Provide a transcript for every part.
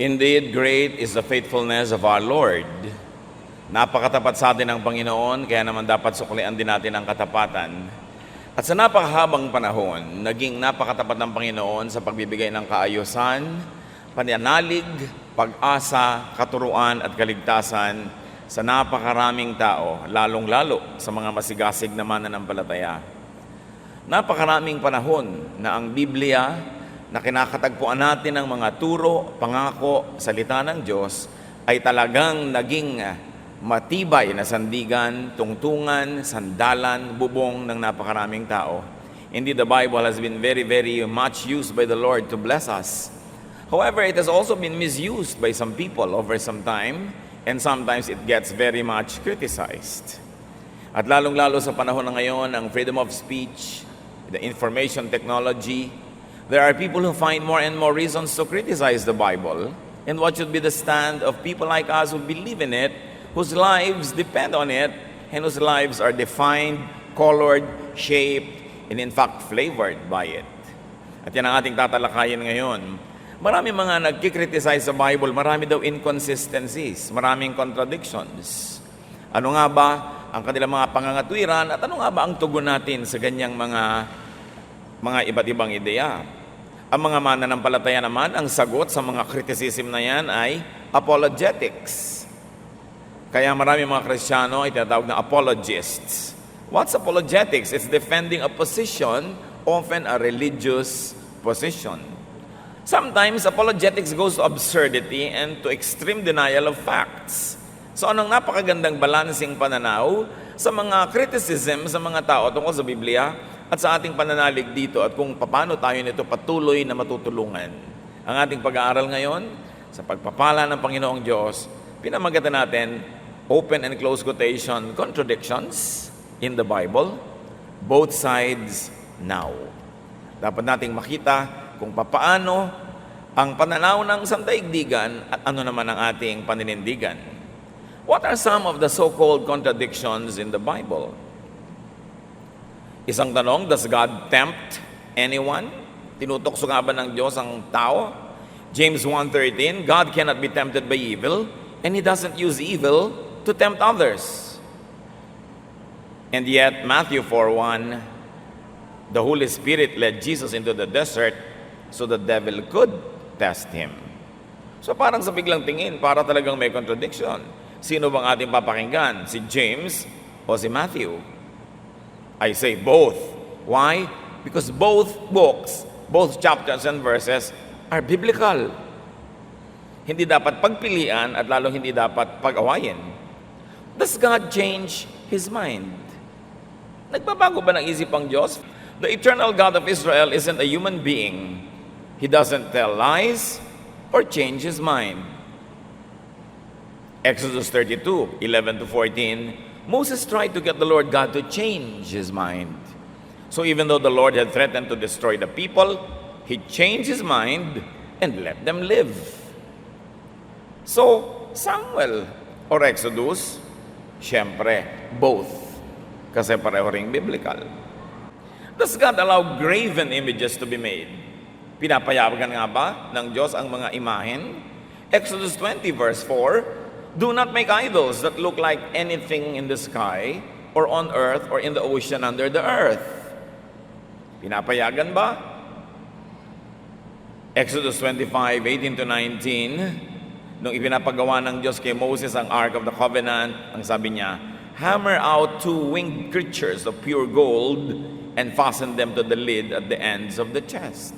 Indeed, great is the faithfulness of our Lord. Napakatapat sa atin ng Panginoon, kaya naman dapat suklian din natin ang katapatan. At sa napakahabang panahon, naging napakatapat ng Panginoon sa pagbibigay ng kaayusan, pananalig, pag-asa, katuruan at kaligtasan sa napakaraming tao, lalong-lalo sa mga masigasig na mananampalataya. Napakaraming panahon na ang Biblia na kinakatagpuan natin ng mga turo, pangako, salita ng Diyos ay talagang naging matibay na sandigan, tungtungan, sandalan, bubong ng napakaraming tao. Indeed, the Bible has been very, very much used by the Lord to bless us. However, it has also been misused by some people over some time, and sometimes it gets very much criticized. At lalong-lalo sa panahon na ngayon, ang freedom of speech, the information technology, there are people who find more and more reasons to criticize the Bible and what should be the stand of people like us who believe in it, whose lives depend on it, and whose lives are defined, colored, shaped, and in fact flavored by it. At yan ang ating tatalakayin ngayon. Marami mga nagkikriticize sa Bible, marami daw inconsistencies, maraming contradictions. Ano nga ba ang kanilang mga pangangatwiran at ano nga ba ang tugon natin sa ganyang mga iba't ibang ideya? Ang mga mananampalataya naman, ang sagot sa mga criticism na yan ay apologetics. Kaya marami mga Kristiyano ay tinatawag na apologists. What's apologetics? It's defending a position, often a religious position. Sometimes apologetics goes to absurdity and to extreme denial of facts. So anong napakagandang balancing pananaw sa mga criticism sa mga tao tungkol sa Biblia at sa ating pananalig dito at kung paano tayo nito patuloy na matutulungan. Ang ating pag-aaral ngayon sa pagpapala ng Panginoong Diyos, pinamagatan natin, open and close quotation, contradictions in the Bible, both sides now. Dapat nating makita kung paano ang pananaw ng sandaigdigan at ano naman ang ating paninindigan. What are some of the so-called contradictions in the Bible? Isang tanong, does God tempt anyone? Tinutokso nga ba ng Diyos ang tao? James 1:13, God cannot be tempted by evil, and He doesn't use evil to tempt others. And yet, Matthew 4:1, the Holy Spirit led Jesus into the desert so the devil could test Him. So parang sa biglang tingin, para talagang may contradiction. Sino bang ating papakinggan? Si James o si Matthew? I say both. Why? Because both books, both chapters and verses are biblical. Hindi dapat pagpilian at lalong hindi dapat pag-awayin. Does God change His mind? Nagbabago ba ng isip ang Diyos? The eternal God of Israel isn't a human being. He doesn't tell lies or change His mind. Exodus 32:11-14, Moses tried to get the Lord God to change his mind. So even though the Lord had threatened to destroy the people, He changed His mind and let them live. So, Samuel or Exodus, syempre, both. Kasi pareho ring biblical. Does God allow graven images to be made? Pinapayagan nga ba ng Diyos ang mga imahen? Exodus 20 verse 4, do not make idols that look like anything in the sky or on earth or in the ocean under the earth. Pinapayagan ba? Exodus 25:18-19, nung ipinapagawa ng Diyos kay Moses ang Ark of the Covenant, ang sabi niya, hammer out 2 winged creatures of pure gold and fasten them to the lid at the ends of the chest.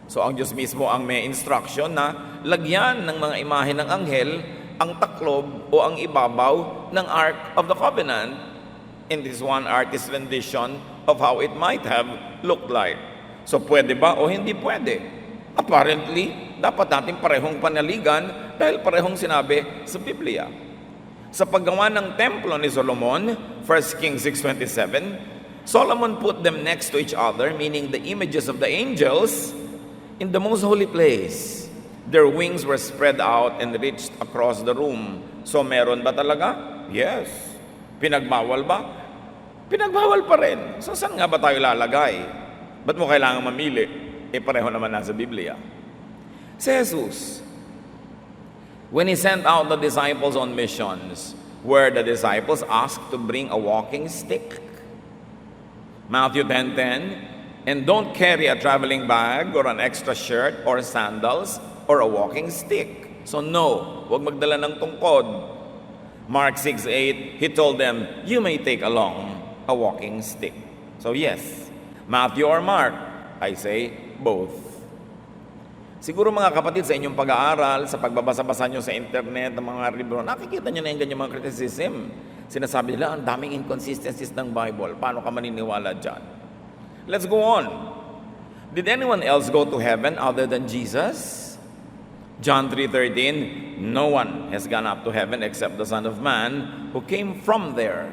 So ang Diyos mismo ang may instruction na lagyan ng mga imahe ng anghel ang taklob o ang ibabaw ng Ark of the Covenant. And this one artist's rendition of how it might have looked like. So pwede ba o hindi pwede? Apparently, dapat natin parehong panaligan dahil parehong sinabi sa Biblia. Sa paggawa ng templo ni Solomon, 1 Kings 6:27, Solomon put them next to each other, meaning the images of the angels, in the most holy place. Their wings were spread out and reached across the room. So meron ba talaga? Yes. Pinagbawal ba? Pinagbawal pa rin. So saan nga ba tayo lalagay? Ba't mo kailangan mamili? Pareho naman nasa Biblia. Si Jesus, When he sent out the disciples on missions, were the disciples asked to bring a walking stick? Matthew 10:10, and don't carry a traveling bag or an extra shirt or sandals or a walking stick. So no, huwag magdala ng tungkod. Mark 6:8, he told them, you may take along a walking stick. So yes, Matthew or Mark, I say both. Siguro mga kapatid, sa inyong pag-aaral, sa pagbabasa-basa nyo sa internet ng mga libro, nakikita nyo na yung ganyan mga criticism. Sinasabi nila, ang daming inconsistencies ng Bible. Paano ka maniniwala dyan? Let's go on. Did anyone else go to heaven other than Jesus? John 3:13, no one has gone up to heaven except the Son of Man who came from there.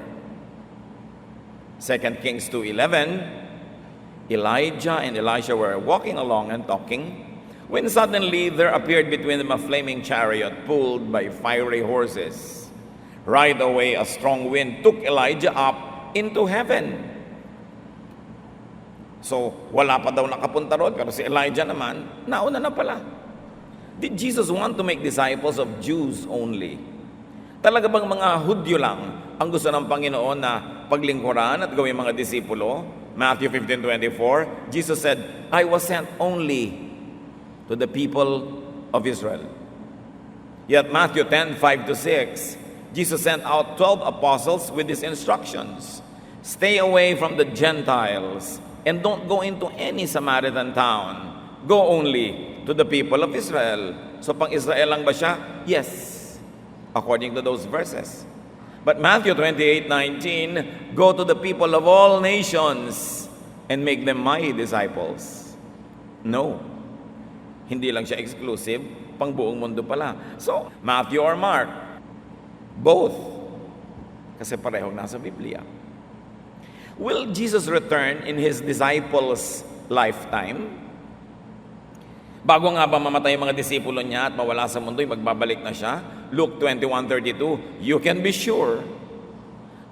2 Kings 2:11, Elijah and Elisha were walking along and talking, when suddenly there appeared between them a flaming chariot pulled by fiery horses. Right away, a strong wind took Elijah up into heaven. So, wala pa daw nakapunta roon, pero si Elijah naman, nauna na pala. Did Jesus want to make disciples of Jews only? Talaga bang mga Hudyo lang ang gusto ng Panginoon na paglingkuran at gawing mga disipulo? Matthew 15:24, Jesus said, I was sent only to the people of Israel. Yet Matthew 10:5-6, Jesus sent out 12 apostles with these instructions. Stay away from the Gentiles and don't go into any Samaritan town. Go only to the people of Israel. So pang Israel lang ba siya? Yes, according to those verses. But Matthew 28:19, go to the people of all nations and make them my disciples. No, hindi lang siya exclusive, pang buong mundo pala. So, Matthew or Mark? Both. Kasi parehong nasa Biblia. Will Jesus return in His disciples' lifetime? Bago nga ba mamatay yung mga disipulo niya at mawala sa mundo, magbabalik na siya? Luke 21:32, you can be sure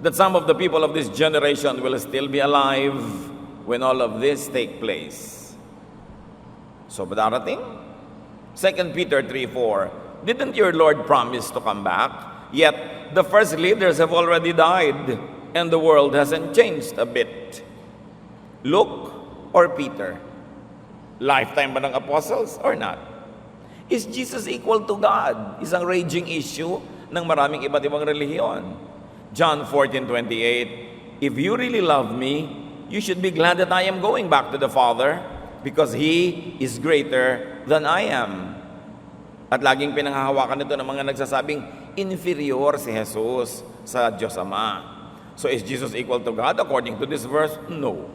that some of the people of this generation will still be alive when all of this take place. So, darating? 2 Peter 3:4, didn't your Lord promise to come back? Yet, the first leaders have already died, and the world hasn't changed a bit. Luke or Peter? Lifetime ba ng apostles or not? Is Jesus equal to God? Isang raging issue ng maraming iba't ibang relihiyon. John 14:28, if you really love me, you should be glad that I am going back to the Father, because He is greater than I am. At laging pinanghahawakan nito ng mga nagsasabing inferior si Jesus sa Diyos Ama. So is Jesus equal to God according to this verse? No.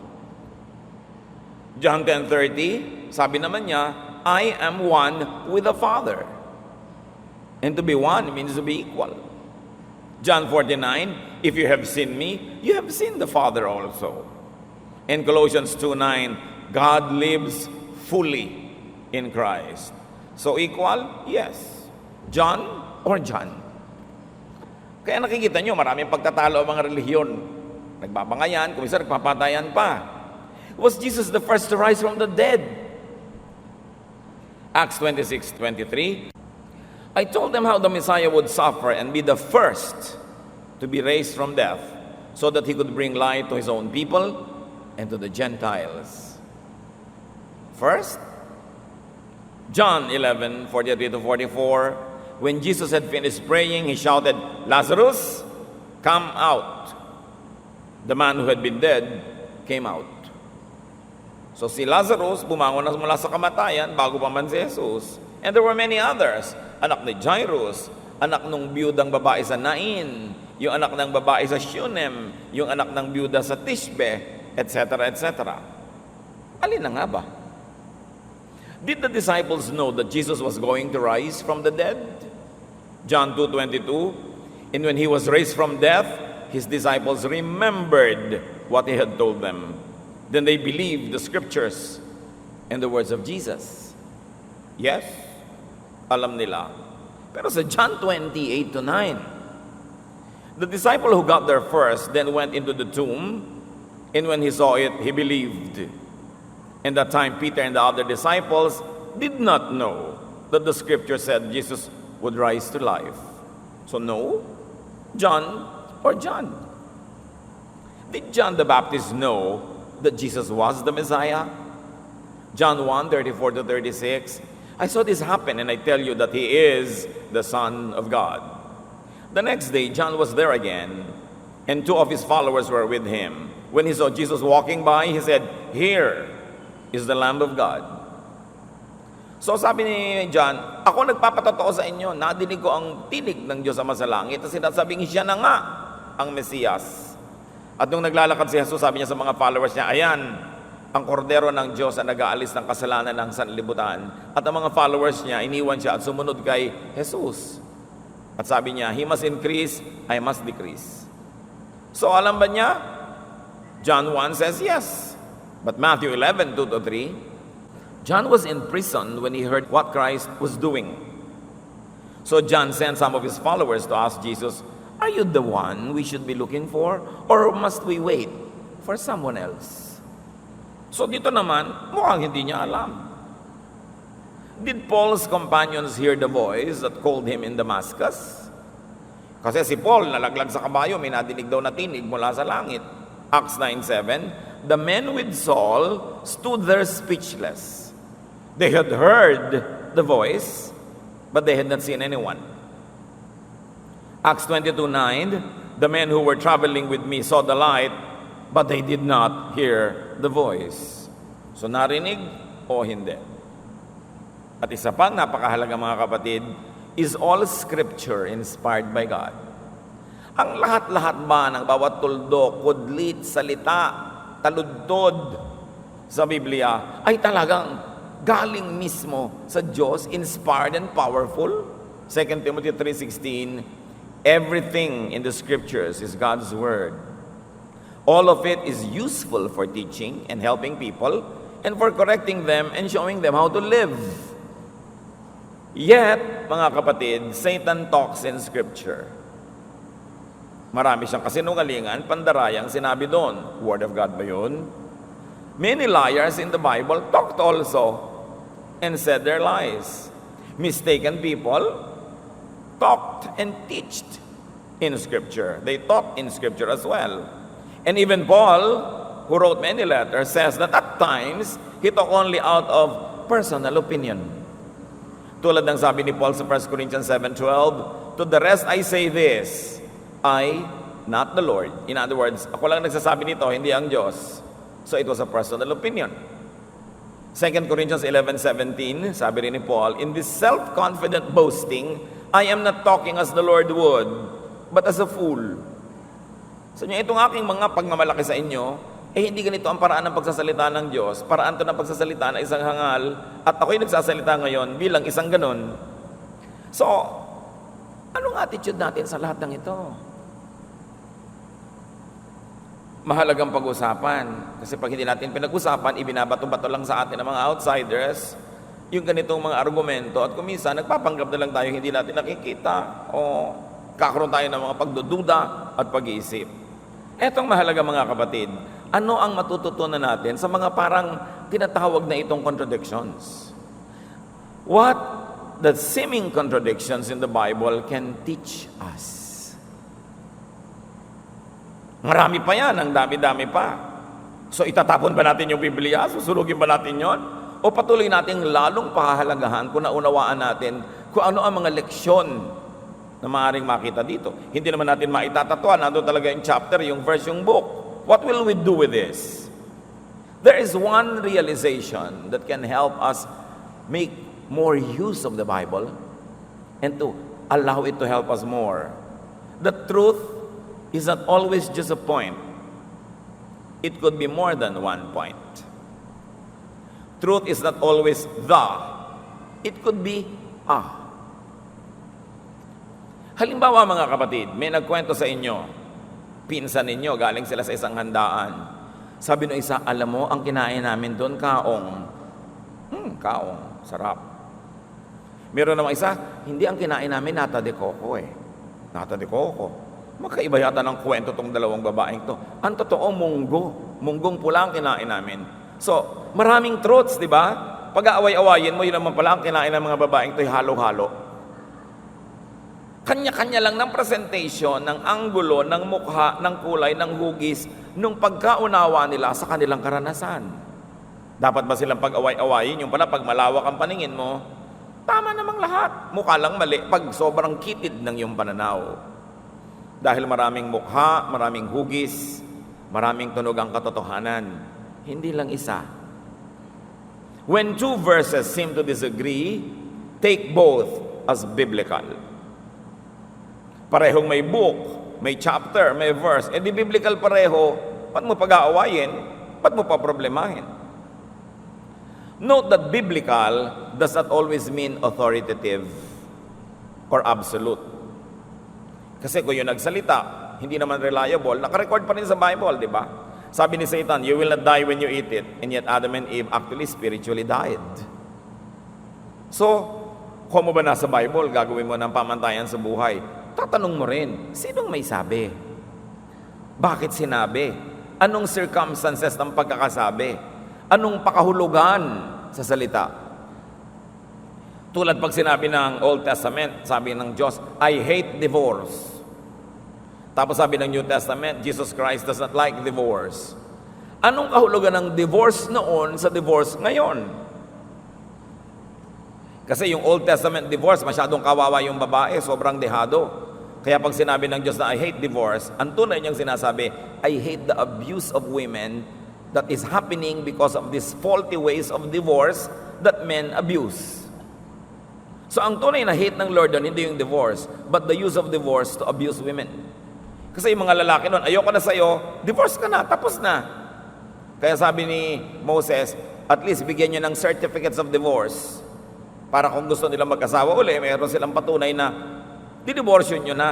John 10:30, sabi naman niya, I am one with the Father. And to be one means to be equal. John 49, if you have seen me, you have seen the Father also. In Colossians 2:9, God lives fully in Christ. So equal? Yes. John or John? Kaya nakikita nyo, maraming pagtatalo ang mga relihiyon. Nagbabangayan, kung isa nagpapatayan pa. Was Jesus the first to rise from the dead? Acts 26:23, I told them how the Messiah would suffer and be the first to be raised from death, so that He could bring light to His own people and to the Gentiles. First, John 11:43-44, when Jesus had finished praying, He shouted, Lazarus, come out. The man who had been dead came out. So si Lazarus, bumangon na mula sa kamatayan bago pa man si Jesus. And there were many others. Anak ni Jairus, anak ng biyudang babae sa Nain, yung anak ng babae sa Shunem, yung anak ng biyuda sa Tishbe, etc., etc. Alin na nga ba? Did the disciples know that Jesus was going to rise from the dead? John 2:22, and when He was raised from death, His disciples remembered what He had told them. Then they believed the scriptures and the words of Jesus. Yes, alam nila. Pero sa John 20:8-9, the disciple who got there first then went into the tomb, and when he saw it, he believed. And that time Peter and the other disciples did not know that the scripture said Jesus would rise to life. So no, John or John. Did John the Baptist know that Jesus was the Messiah? John 1:34-36. I saw this happen, and I tell you that he is the Son of God. The next day, John was there again, and two of his followers were with him. When he saw Jesus walking by, he said, "Here is the Lamb of God." So sabi ni John, "Ako nagpapatotoo sa inyo, nadinig ko ang tinig ng Diyos Ama sa langit at sinasabing siya na nga ang Mesiyas." At nung naglalakad si Jesus, sabi niya sa mga followers niya, "Ayan, ang kordero ng Diyos na nag-aalis ng kasalanan ng sanlibutan." At ang mga followers niya, iniwan siya at sumunod kay Jesus. At sabi niya, "He must increase, I must decrease." So alam ba niya? John 1 says yes. But Matthew 11:2-3, John was in prison when he heard what Christ was doing. So John sent some of his followers to ask Jesus, "Are you the one we should be looking for? Or must we wait for someone else?" So dito naman, mukhang hindi niya alam. Did Paul's companions hear the voice that called him in Damascus? Kasi si Paul, nalaglag sa kabayo, may nadinig daw na tinig mula sa langit. Acts 9:7, the men with Saul stood there speechless. They had heard the voice, but they had not seen anyone. Acts 22:9, the men who were traveling with me saw the light, but they did not hear the voice. So narinig o hindi? At isa pang napakahalaga mga kapatid, is all scripture inspired by God? Ang lahat-lahat ba ng bawat tuldok, kudlit, salita, taludtod sa Biblia ay talagang galing mismo sa Diyos, inspired and powerful? 2 Timothy 3:16, everything in the scriptures is God's word. All of it is useful for teaching and helping people and for correcting them and showing them how to live. Yet, mga kapatid, Satan talks in scripture. Marami siyang kasinungalingan, pandarayang sinabi doon. Word of God ba yun? Many liars in the Bible talked also and said their lies. Mistaken people talked and teached in Scripture. They taught in Scripture as well. And even Paul, who wrote many letters, says that at times, he talked only out of personal opinion. Tulad ng sabi ni Paul sa 1 Corinthians 7:12, "To the rest I say this, I, not the Lord." In other words, ako lang nagsasabi nito, hindi ang Diyos. So it was a personal opinion. 2 Corinthians 11:17, sabi rin ni Paul, "In this self-confident boasting, I am not talking as the Lord would, but as a fool." So itong aking mga pagmamalaki sa inyo, hindi ganito ang paraan ng pagsasalita ng Diyos. Paraan to ng pagsasalita ng isang hangal, at ako'y nagsasalita ngayon bilang isang ganon. So, anong attitude natin sa lahat ng ito? Mahalagang pag-usapan. Kasi pag hindi natin pinag-usapan, ibinabato-bato lang sa atin ng mga outsiders yung ganitong mga argumento, at kumisa nagpapanggap na lang tayo hindi natin nakikita, o kakaroon tayo ng mga pagdududa at pag-iisip. Etong mahalaga mga kapatid, ano ang matututunan natin sa mga parang tinatawag na itong contradictions? What the seeming contradictions in the Bible can teach us? Marami pa yan, ang dami-dami pa. So itatapon ba natin yung Biblia? Susulugin ba natin yon? O patuloy nating lalong pahahalagahan kung naunawaan natin kung ano ang mga leksyon na maaaring makita dito. Hindi naman natin maitatatuan, nandun talaga yung chapter, yung verse, yung book. What will we do with this? There is one realization that can help us make more use of the Bible and to allow it to help us more. The truth is not always just a point. It could be more than one point. Truth is not always the. It could be a. Halimbawa mga kapatid, may nagkwento sa inyo, pinsan ninyo, galing sila sa isang handaan. Sabi ng isa, "Alam mo, ang kinain namin doon, kaong." Kaong, sarap. Meron namang isa, "Hindi, ang kinain namin, nata de coco eh." Nata de coco. Magkaiba yata ng kwento tong dalawang babaeng to. Ang totoo, munggo. Munggong pula ang kinain namin. So, maraming truths, di ba? Pag-aaway-awayin mo, yun naman pala ang kinain ng mga babaeng to, halo-halo. Kanya-kanya lang ng presentation, ng anggulo, ng mukha, ng kulay, ng hugis, nung pagkaunawa nila sa kanilang karanasan. Dapat ba silang pag-away-awayin? Yung pala, pag malawak ang paningin mo, tama namang lahat. Mukha lang mali pag sobrang kitid ng iyong pananaw. Dahil maraming mukha, maraming hugis, maraming tunog ang katotohanan. Hindi lang isa. When two verses seem to disagree, take both as biblical. Parehong may book, may chapter, may verse, di biblical pareho, ba't mo pag-aawayin? Ba't mo pa problemahin? Note that biblical does not always mean authoritative or absolute. Kasi kung yung nagsalita, hindi naman reliable, nakarecord pa rin sa Bible, di ba? Sabi ni Satan, you will not die when you eat it, and yet Adam and Eve actually spiritually died. So, kung mo ba nasa Bible, gagawin mo ng pamantayan sa buhay, tatanong mo rin, sinong may sabi? Bakit sinabi? Anong circumstances ng pagkakasabi? Anong pakahulugan sa salita? Tulad pag sinabi ng Old Testament, sabi ng Diyos, I hate divorce. Tapos sabi ng New Testament, Jesus Christ does not like divorce. Anong kahulugan ng divorce noon sa divorce ngayon? Kasi yung Old Testament divorce, masyadong kawawa yung babae, sobrang dehado. Kaya pag sinabi ng Diyos na I hate divorce, ang tunay niyang sinasabi, I hate the abuse of women that is happening because of these faulty ways of divorce that men abuse. So ang tunay na hate ng Lord doon, hindi yung divorce, but the use of divorce to abuse women. Kasi yung mga lalaki noon, ayoko na sa'yo, divorce ka na, tapos na. Kaya sabi ni Moses, at least bigyan nyo ng certificates of divorce para kung gusto nilang mag-asawa uli, mayroon silang patunay na didiborsyon nyo na.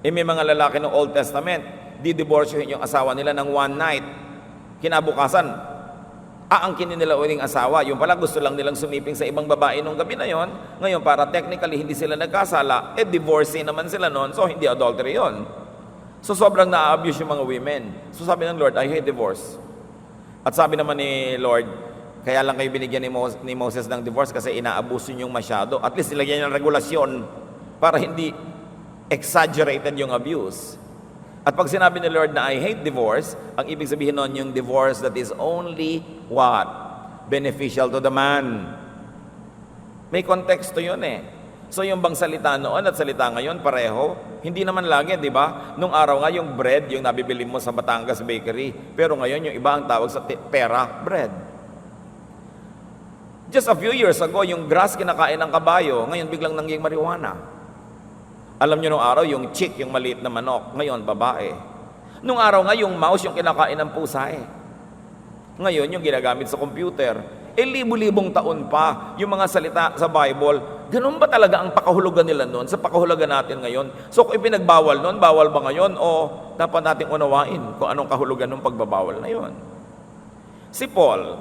May mga lalaki ng Old Testament, didiborsyon yung asawa nila ng one night. Kinabukasan, aangkinin nila uling asawa. Yung pala gusto lang nilang sumiping sa ibang babae nung gabi na yon. Ngayon, para technically hindi sila nagkasala, divorcee naman sila noon, so hindi adultery yon. So sobrang na-abuse yung mga women. So sabi ng Lord, I hate divorce. At sabi naman ni Lord, kaya lang kayo binigyan ni Moses ng divorce kasi inaabuso nyo masyado. At least nilagyan ng regulasyon para hindi exaggerated yung abuse. At pag sinabi ni Lord na I hate divorce, ang ibig sabihin nun yung divorce that is only what? Beneficial to the man. May konteksto yun eh. So yung bang salita noon at salita ngayon pareho? Hindi naman lagi, di ba? Nung araw nga yung bread, yung nabibili mo sa Batangas Bakery. Pero ngayon yung iba ang tawag sa pera bread. Just a few years ago, yung grass kinakain ng kabayo, ngayon biglang nangying marijuana. Alam nyo nung araw, yung chick, yung maliit na manok, ngayon babae. Nung araw nga, yung mouse, yung kinakain ng pusa eh. Ngayon, yung ginagamit sa computer. Libu-libong taon pa, yung mga salita sa Bible, ganun ba talaga ang pakahulugan nila noon sa pakahulugan natin ngayon? So kung ipinagbawal noon, bawal ba ngayon? O dapat nating unawain kung anong kahulugan ng pagbabawal na yon? Si Paul,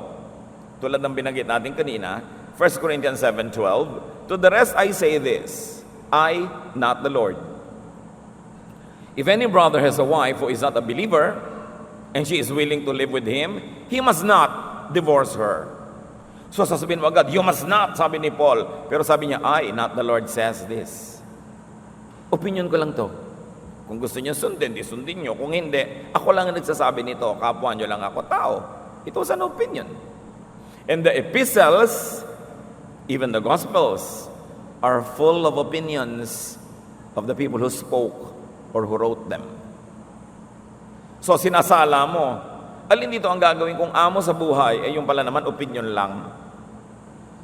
tulad ng binanggit natin kanina, 1 Corinthians 7:12, to the rest I say this, I, not the Lord. If any brother has a wife who is not a believer, and she is willing to live with him, he must not divorce her. So sasabihin mo agad, you must not, sabi ni Paul. Pero sabi niya, I, not the Lord, says this. Opinion ko lang to. Kung gusto niyo sundin, di sundin niyo. Kung hindi, ako lang ang nagsasabi nito. Kapwa niyo lang ako tao. It was an opinion. And the epistles, even the gospels, are full of opinions of the people who spoke or who wrote them. So sinasala mo, alin dito ang gagawin kong amo sa buhay, yung pala naman opinion lang.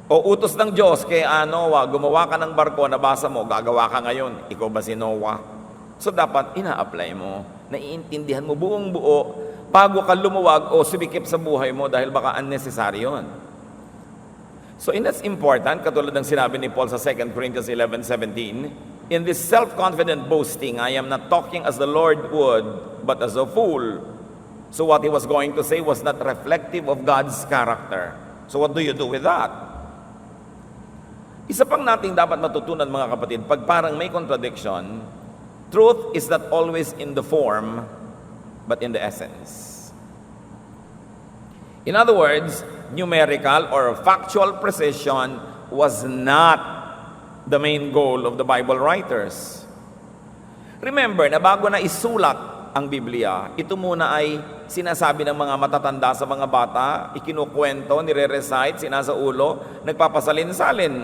O utos ng Diyos kay Noah, gumawa ka ng barko, nabasa mo, gagawa ka ngayon. Ikaw ba si Noah? So dapat ina-apply mo, naiintindihan mo buong buo, bago ka lumuwag o sumikip sa buhay mo dahil baka unnecessary yun. So and that's important, katulad ng sinabi ni Paul sa 2 Corinthians 11:17, in this self-confident boasting, I am not talking as the Lord would, but as a fool. So what he was going to say was not reflective of God's character. So what do you do with that? Isa pang nating dapat matutunan mga kapatid, pag parang may contradiction, truth is not always in the form, but in the essence. In other words, numerical or factual precision was not the main goal of the Bible writers. Remember na bago na isulat ang Biblia, ito muna ay sinasabi ng mga matatanda sa mga bata, ikinukwento, nire-recite, sinasaulo, nagpapasalin-salin.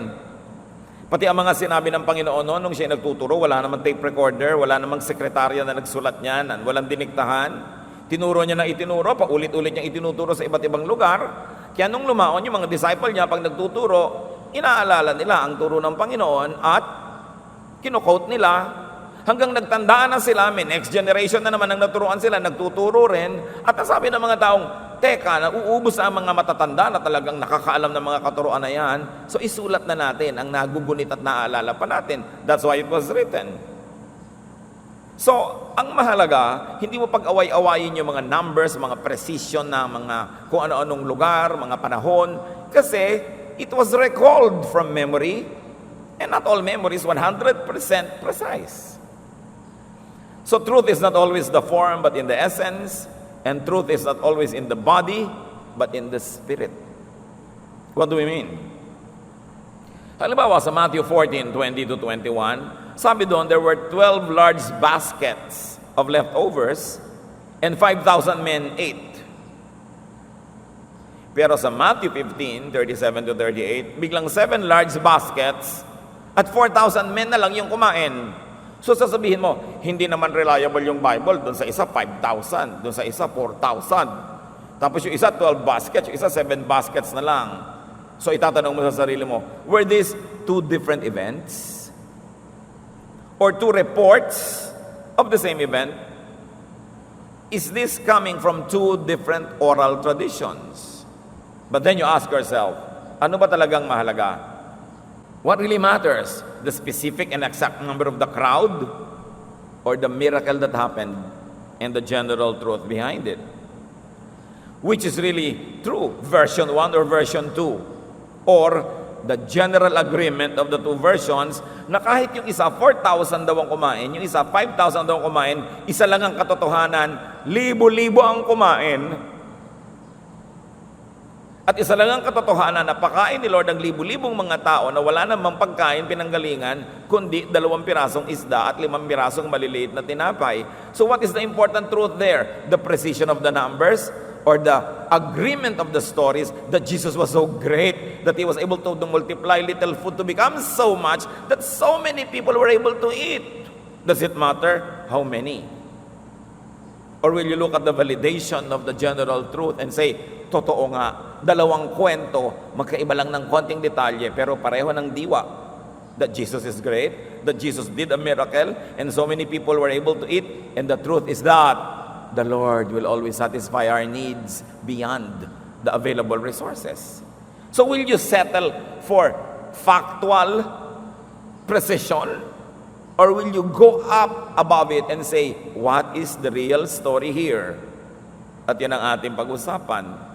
Pati ang mga sinabi ng Panginoon noon, nung siya nagtuturo, wala namang tape recorder, wala namang sekretarya na nagsulat niyan, walang diniktahan. Tinuro niya na itinuro, paulit-ulit niya itinuturo sa iba't ibang lugar. Kaya nung lumaon yung mga disciple niya, pag nagtuturo, inaalala nila ang turo ng Panginoon at kino-quote nila hanggang nagtandaan na sila, may next generation na naman ang naturuan sila, nagtuturo rin. At nasabi ng mga taong, teka, nauubos na ang mga matatanda na talagang nakakaalam ng mga katuruan na yan. So isulat na natin ang nagugunit at naaalala pa natin. That's why it was written. So, ang mahalaga, hindi mo pag-away-awayin yung mga numbers, mga precision na mga kung ano-anong lugar, mga panahon, kasi it was recalled from memory, and not all memory is 100% precise. So truth is not always the form, but in the essence, and truth is not always in the body, but in the spirit. What do we mean? Halimbawa sa Matthew 14:20-21, sabi doon, there were 12 large baskets of leftovers, and 5,000 men ate. Pero sa Matthew 15:37-38, biglang 7 large baskets at 4,000 men na lang yung kumain. So sasabihin mo, hindi naman reliable yung Bible. Doon sa isa 5,000, doon sa isa 4,000. Tapos yung isa 12 baskets, yung isa 7 baskets na lang. So itatanong mo sa sarili mo, were these 2 different events? Or 2 reports of the same event? Is this coming from 2 different oral traditions? But then you ask yourself, ano ba talagang mahalaga? What really matters? The specific and exact number of the crowd or the miracle that happened and the general truth behind it? Which is really true? Version 1 or version 2? Or the general agreement of the 2 versions na kahit yung isa 4,000 daw ang kumain, yung isa 5,000 daw ang kumain, isa lang ang katotohanan, libo-libo ang kumain. At isa lang ang katotohanan na pakain ni Lord ang libu-libong mga tao na wala namang pagkain pinanggalingan, kundi 2 pirasong isda at 5 pirasong maliliit na tinapay. So what is the important truth there? The precision of the numbers or the agreement of the stories that Jesus was so great that He was able to multiply little food to become so much that so many people were able to eat. Does it matter how many? Or will you look at the validation of the general truth and say, totoo nga, 2 kwento, magkaiba lang ng konting detalye, pero pareho ng diwa. That Jesus is great, that Jesus did a miracle, and so many people were able to eat, and the truth is that the Lord will always satisfy our needs beyond the available resources. So will you settle for factual precision? Or will you go up above it and say, what is the real story here? At yan ang ating pag-usapan.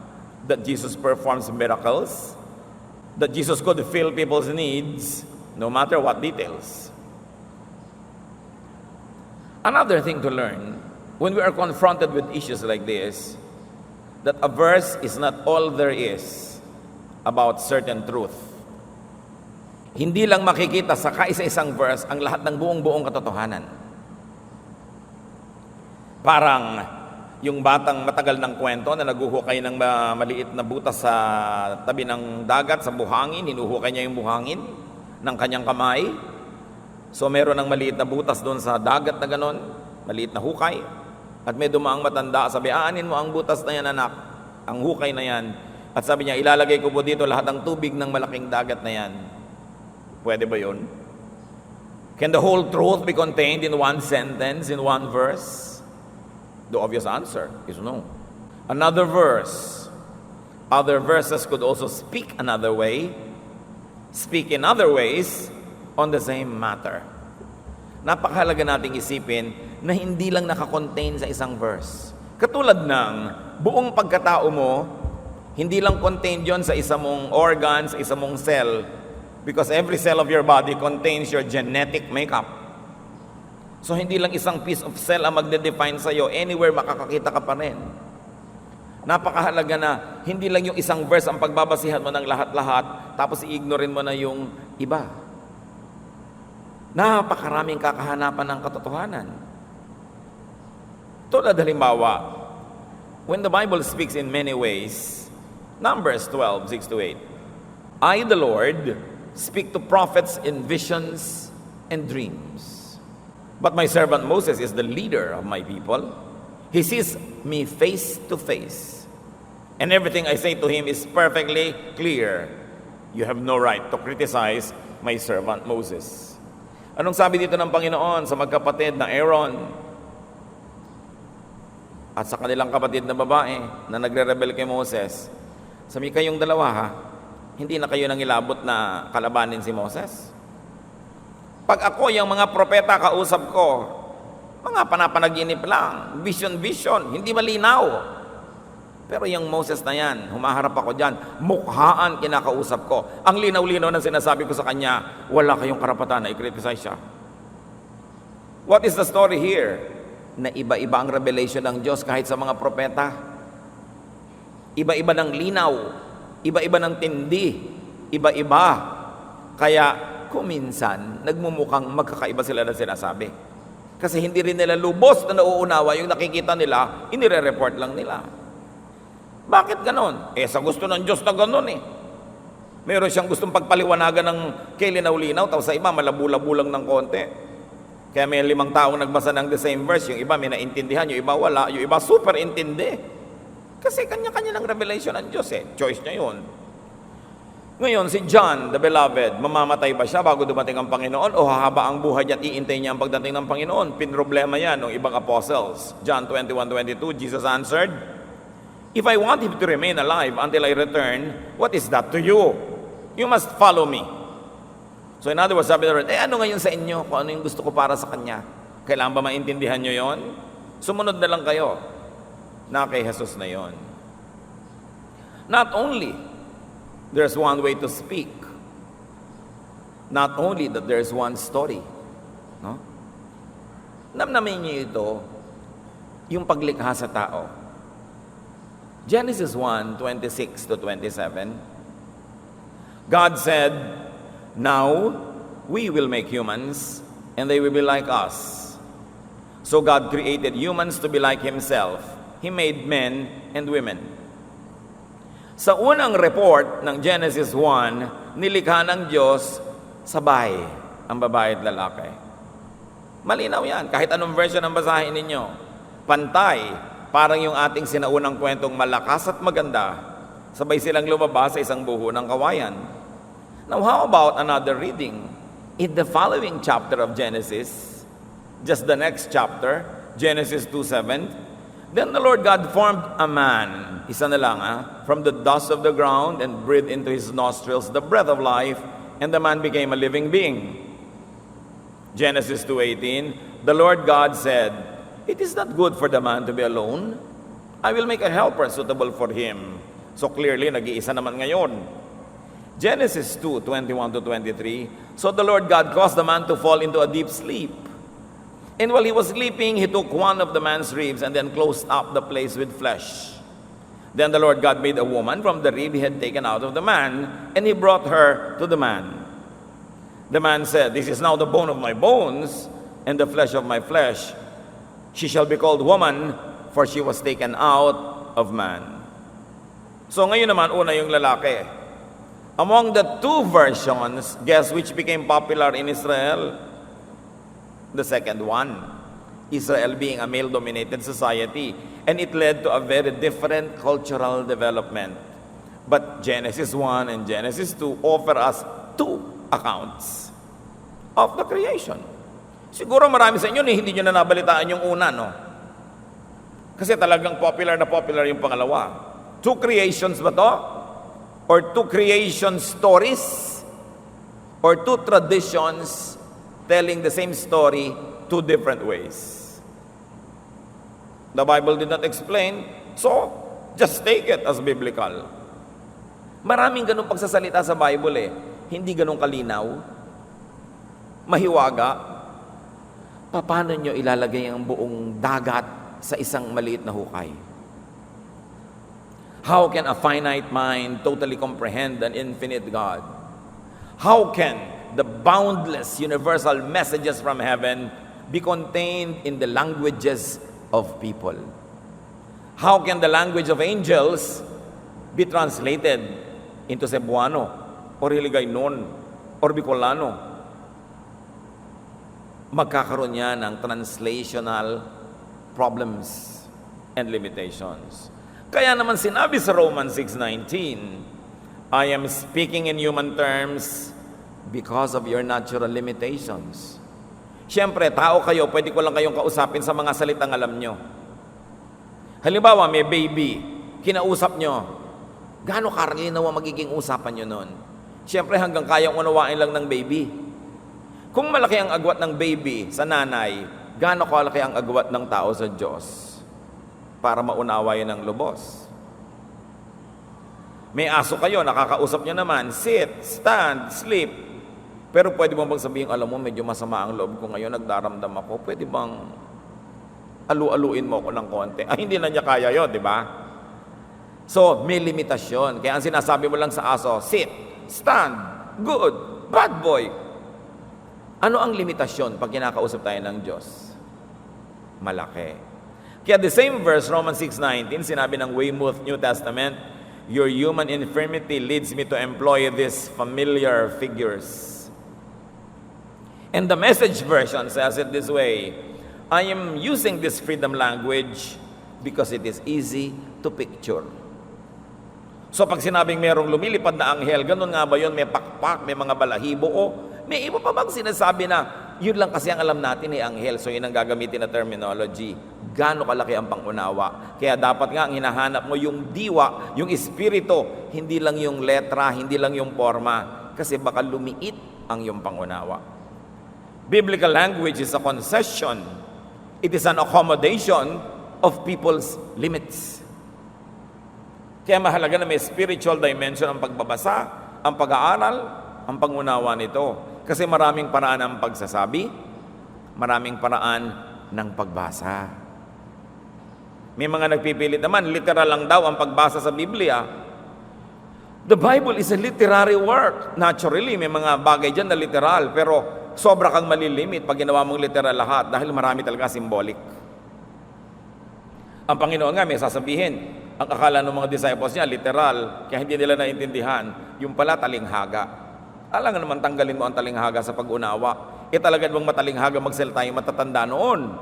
That Jesus performs miracles, that Jesus could fill people's needs, no matter what details. Another thing to learn, when we are confronted with issues like this, that a verse is not all there is about certain truth. Hindi lang makikita sa kaisa-isang verse ang lahat ng buong-buong katotohanan. Parang yung batang matagal ng kwento na naguhukay ng maliit na butas sa tabi ng dagat, sa buhangin, hinuhukay niya yung buhangin ng kanyang kamay. So meron ng maliit na butas doon sa dagat na ganon, maliit na hukay, at may dumaang matanda, sabi, aanin mo ang butas na yan anak, ang hukay na yan. At sabi niya, ilalagay ko po dito lahat ng tubig ng malaking dagat na yan. Pwede ba yun? Can the whole truth be contained in one sentence, in one verse? The obvious answer is no. Another verse, other verses could also speak another way, speak in other ways on the same matter. Napakahalaga nating isipin na hindi lang nakakontain sa isang verse. Katulad ng buong pagkatao mo, hindi lang contained yon sa isa mong organ, sa isa mong cell, because every cell of your body contains your genetic makeup. So hindi lang isang piece of cell ang magde-define sa'yo, anywhere makakakita ka pa rin. Napakahalaga na hindi lang yung isang verse ang pagbabasihan mo ng lahat-lahat, tapos i-ignorin mo na yung iba. Napakaraming kakahanapan ng katotohanan. Tulad halimbawa, when the Bible speaks in many ways, Numbers 12, 6 to 8, I, the Lord, speak to prophets in visions and dreams. But my servant Moses is the leader of my people. He sees me face to face. And everything I say to him is perfectly clear. You have no right to criticize my servant Moses. Anong sabi dito ng Panginoon sa magkapatid na Aaron at sa kanilang kapatid na babae na nagre-rebel kay Moses? Sabi, kayong dalawa ha, hindi na kayo nangilabot na kalabanin si Moses? Pag ako, yung mga propeta kausap ko, mga panapanaginip lang, vision, hindi malinaw. Pero yung Moses na yan, humaharap ako dyan, mukhaan kinakausap ko. Ang linaw-linaw na sinasabi ko sa kanya, wala kayong karapatan na i-criticize siya. What is the story here? Na iba-iba ang revelation ng Diyos kahit sa mga propeta. Iba-iba ng linaw, iba-iba ng tindi, iba-iba. Kaya kuminsan, nagmumukhang magkakaiba sila na sinasabi. Kasi hindi rin nila lubos na nauunawa yung nakikita nila, inire-report lang nila. Bakit ganon? Sa gusto ng Diyos na ganon eh. Meron siyang gustong pagpaliwanagan ng kilinaw-linaw, tapos sa iba malabula-bulang ng konti. Kaya may 5 taong nagbasa ng the same verse, yung iba may naintindihan, yung iba wala, yung iba super intindi. Kasi kanya-kanya ng revelation ng Diyos eh. Choice niya yun. Ngayon, si John, the beloved, mamamatay ba siya bago dumating ang Panginoon o hahaba ang buhay niya at iintay niya ang pagdating ng Panginoon? Pinroblema yan ng ibang apostles. John 21:22, Jesus answered, if I want him to remain alive until I return, what is that to you? You must follow me. So in other words, sabi na rin, ano ngayon sa inyo? Kung ano yung gusto ko para sa kanya? Kailangan ba maintindihan nyo yon? Sumunod na lang kayo na kay Jesus na yon. Not only there's one way to speak, not only that there's one story. No? Namnamin niyo ito, yung paglikha sa tao. Genesis 1:26 to 27. God said, now we will make humans and they will be like us. So God created humans to be like Himself. He made men and women. Sa unang report ng Genesis 1, nilikha ng Diyos sabay ang babae at lalaki. Malinaw yan. Kahit anong version ang basahin ninyo. Pantay. Parang yung ating sinaunang kwentong malakas at maganda, sabay silang lumabas sa isang buho ng kawayan. Now, how about another reading? In the following chapter of Genesis, just the next chapter, Genesis 2:7, then the Lord God formed a man, isa na lang from the dust of the ground and breathed into his nostrils the breath of life, and the man became a living being. Genesis 2:18, the Lord God said, it is not good for the man to be alone. I will make a helper suitable for him. So clearly, nag-iisa naman ngayon. Genesis 2:21 to 23, so the Lord God caused the man to fall into a deep sleep. And while he was sleeping, he took one of the man's ribs and then closed up the place with flesh. Then the Lord God made a woman from the rib he had taken out of the man, and he brought her to the man. The man said, this is now the bone of my bones and the flesh of my flesh. She shall be called woman, for she was taken out of man. So ngayon naman, una yung lalaki. Among the two versions, guess which became popular in Israel? The second one. Israel being a male-dominated society. And it led to a very different cultural development. But Genesis 1 and Genesis 2 offer us two accounts of the creation. Siguro marami sa inyo hindi nyo na nabalitaan yung una, no? Kasi talagang popular na popular yung pangalawa. Two creations ba to? Or two creation stories? Or two traditions telling the same story two different ways? The Bible did not explain, so just take it as biblical. Maraming ganun pagsasalita sa Bible eh. Hindi ganun kalinaw. Mahiwaga. Paano nyo ilalagay ang buong dagat sa isang maliit na hukay? How can a finite mind totally comprehend an infinite God? How can the boundless universal messages from heaven be contained in the languages of people? How can the language of angels be translated into Cebuano or Hiligaynon or Bicolano? Magkakaroon yan ng translational problems and limitations. Kaya naman sinabi sa Romans 6:19, I am speaking in human terms because of your natural limitations. Siyempre, tao kayo, pwede ko lang kayong kausapin sa mga salitang alam nyo. Halimbawa, may baby, kinausap nyo, gaano karlinaw ang magiging usapan nyo nun? Siyempre, hanggang kayang unawain lang ng baby. Kung malaki ang agwat ng baby sa nanay, gaano kalaki ang agwat ng tao sa Diyos para maunawa yun ng lubos? May aso kayo, nakakausap nyo naman, sit, stand, sleep. Pero pwede bang sabihin, alam mo, medyo masama ang loob ko ngayon, nagdaramdam ako, pwede bang alu-aluin mo ako ng konti? Ay, hindi na niya kaya yun, di ba? So, may limitasyon. Kaya ang sinasabi mo lang sa aso, sit, stand, good, bad boy. Ano ang limitasyon pag kinakausap tayo ng Diyos? Malaki. Kaya the same verse, Romans 6:19, sinabi ng Weymouth New Testament, your human infirmity leads me to employ these familiar figures. And the Message version says it this way, I am using this freedom language because it is easy to picture. So pag sinabing merong lumilipad na anghel, ganun nga ba yun? May pakpak, may mga balahibo, o may iba pa bang sinasabi na yun lang kasi ang alam natin ni anghel, so yun ang gagamitin na terminology. Gaano kalaki ang pangunawa. Kaya dapat nga ang hinahanap mo yung diwa, yung espiritu, hindi lang yung letra, hindi lang yung forma, kasi baka lumiit ang yung pangunawa. Biblical language is a concession. It is an accommodation of people's limits. Kaya mahalaga na may spiritual dimension ang pagbabasa, ang pag-aaral, ang pangunawa nito. Kasi maraming paraan ng pagsasabi, maraming paraan ng pagbasa. May mga nagpipilit naman, literal lang daw ang pagbasa sa Biblia. The Bible is a literary work. Naturally, may mga bagay dyan na literal, pero sobra kang malilimit pag ginawa mong literal lahat dahil marami talaga symbolic. Ang Panginoon nga may sasabihin, ang akala ng mga disciples niya, literal, kaya hindi nila naintindihan, yung pala talinghaga. Alam nga naman tanggalin mo ang talinghaga sa pag-unawa. Talaga bang matalinghaga magsalita yung matatanda noon?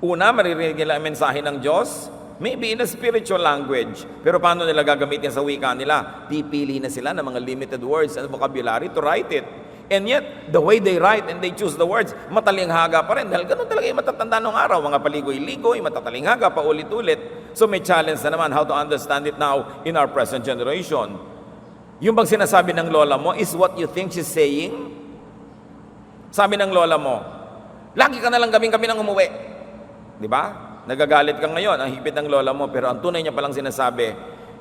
Una, maririnig nila ang mensahe ng Diyos, maybe in a spiritual language. Pero paano nila gagamitin sa wika nila? Pipili na sila ng mga limited words and vocabulary to write it. And yet, the way they write and they choose the words, matalinghaga pa rin. Dahil ganun talaga yung matatanda nung araw. Mga paligoy-ligoy, matatalinghaga, paulit-ulit. So may challenge na naman how to understand it now in our present generation. Yung bang sinasabi ng lola mo is what you think she's saying? Sabi ng lola mo, lagi ka na lang gabi-gabi nang umuwi. Di ba? Nagagalit ka ngayon, ang higpit ng lola mo, pero ang tunay niya palang sinasabi,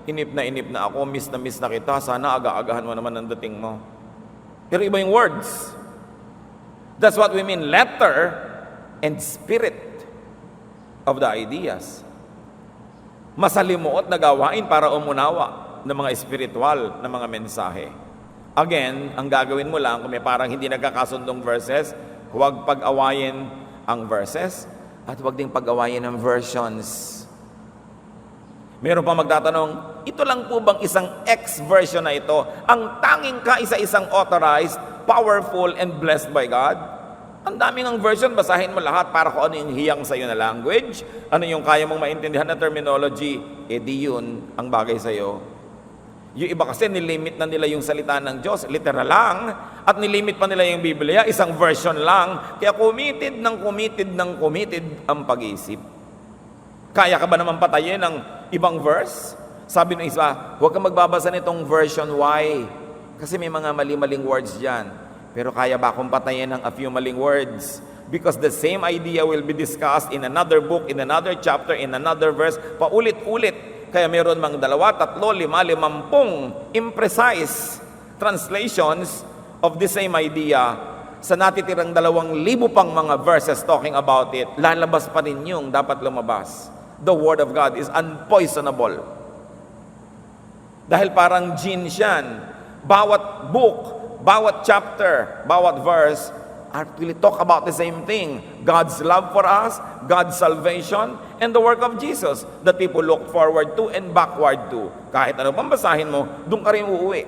inip na ako, miss na kita, sana aga-agahan mo naman ang dating mo. Pero iba yung words. That's what we mean, letter and spirit of the ideas. Masalimuot na gawain para umunawa ng mga espiritual na mga mensahe. Again, ang gagawin mo lang, kung may parang hindi nagkakasundong verses, huwag pag-awayin ang verses, at huwag ding pag-awayin ng versions. Meron pa magtatanong, ito lang po bang isang X version na ito, ang tanging kaisa-isang authorized, powerful, and blessed by God? Ang daming ang version, basahin mo lahat para kung ano yung hiyang sa'yo na language, ano yung kaya mong maintindihan na terminology, di yun ang bagay sa'yo. Yung iba kasi nilimit na nila yung salita ng Diyos, literal lang, at nilimit pa nila yung Biblia, isang version lang. Kaya committed ang pag-iisip. Kaya ka ba naman patayin ng ibang verse? Sabi ng isa, huwag kang magbabasa nitong version Y, kasi may mga mali-maling words dyan. Pero kaya ba akong patayin ng a few maling words? Because the same idea will be discussed in another book, in another chapter, in another verse, paulit-ulit. Kaya meron mang 2, 3, 5, 50 imprecise translations of the same idea. Sa natitirang 2,000 pang mga verses talking about it, lalabas pa rin yung dapat lumabas. The Word of God is unpoisonable. Dahil parang gin siyan. Bawat book, bawat chapter, bawat verse, actually talk about the same thing. God's love for us, God's salvation, and the work of Jesus that people look forward to and backward to. Kahit ano pang basahin mo, doon ka rin uuwi.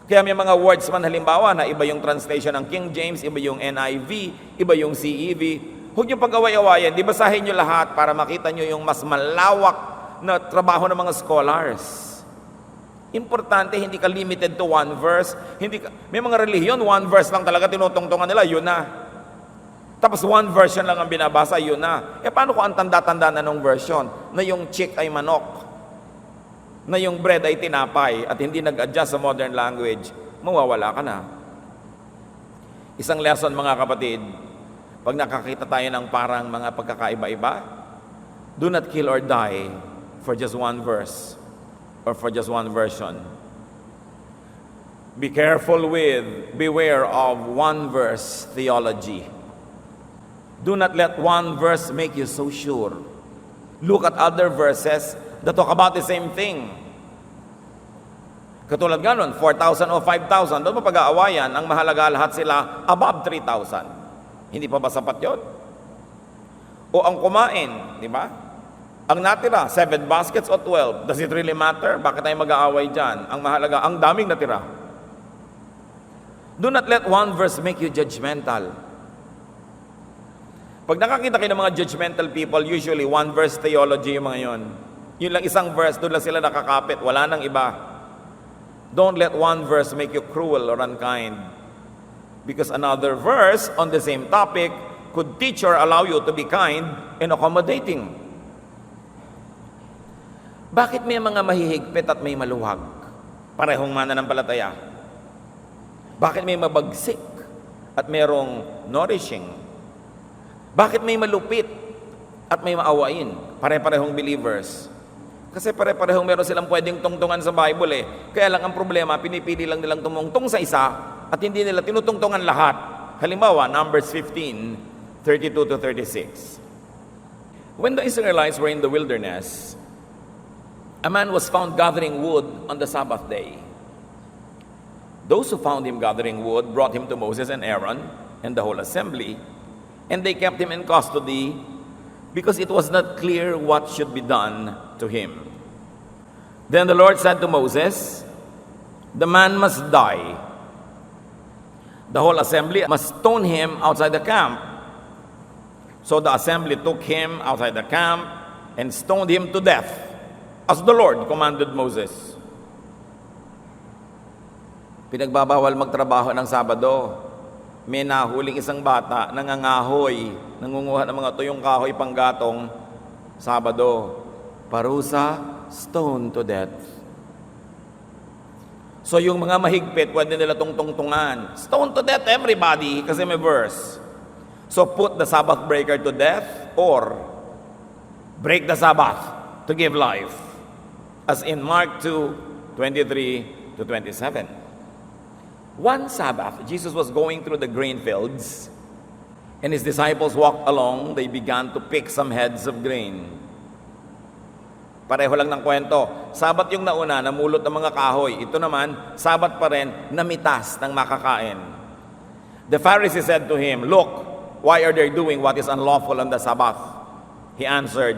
Kaya may mga words man halimbawa na iba yung translation ng King James, iba yung NIV, iba yung CEV. Huwag niyo pag-away-awayan, di basahin niyo lahat para makita niyo yung mas malawak na trabaho ng mga scholars. Importante, hindi ka limited to one verse. May mga relihiyon, one verse lang talaga tinutungtungan nila, yun na. Tapos one version lang ang binabasa, yun na. Paano kung ang tanda-tanda na nung version? Na yung chick ay manok, na yung bread ay tinapay, at hindi nag-adjust sa modern language, mawawala ka na. Isang lesson mga kapatid, pag nakakita tayo ng parang mga pagkakaiba-iba, do not kill or die for just one verse or for just one version. Beware of one verse theology. Do not let one verse make you so sure. Look at other verses that talk about the same thing. Katulad nga nun, 4,000 o 5,000, doon pa pag-aawayan, ang mahalaga lahat sila above 3,000. Hindi pa ba sapat yun? O ang kumain, di ba? Ang natira, 7 baskets o 12. Does it really matter? Bakit tayo mag-aaway dyan? Ang mahalaga, ang daming natira. Do not let one verse make you judgmental. Pag nakakita kayo ng mga judgmental people, usually one verse theology yung mga yon. Yun lang isang verse, doon lang sila nakakapit. Wala nang iba. Don't let one verse make you cruel or unkind. Because another verse on the same topic could teach or allow you to be kind and accommodating. Bakit may mga mahihigpit at may maluwag? Parehong mananampalataya. Bakit may mabagsik at mayroong nourishing? Bakit may malupit at may maawain? Pare-parehong believers. Kasi pare-parehong meron silang pwedeng tungtungan sa Bible eh. Kaya lang ang problema, pinipili lang nilang tumungtong sa isa at hindi nila tinutungtungan lahat. Halimbawa, Numbers 15, 32 to 36. When the Israelites were in the wilderness, a man was found gathering wood on the Sabbath day. Those who found him gathering wood brought him to Moses and Aaron and the whole assembly, and they kept him in custody because it was not clear what should be done to him. Then the Lord said to Moses, "The man must die. The whole assembly must stone him outside the camp." So the assembly took him outside the camp and stoned him to death, as the Lord commanded Moses. Pinagbabawal magtrabaho ng Sabado. May nahuling isang bata, nangangahoy, nangunguha ng mga tuyong kahoy panggatong, Sabado. Parusa, stone to death. So yung mga mahigpit, pwede nila tungtungan. Stone to death everybody, kasi may verse. So put the Sabbath breaker to death, or break the Sabbath to give life. As in Mark 2, 23 to 27. One Sabbath, Jesus was going through the grain fields, and his disciples walked along. They began to pick some heads of grain. Pareho lang ng kwento. Sabat yung nauna, namulot ng mga kahoy. Ito naman, Sabat pa rin, namitas ng makakain. The Pharisees said to him, "Look, why are they doing what is unlawful on the Sabbath?" He answered,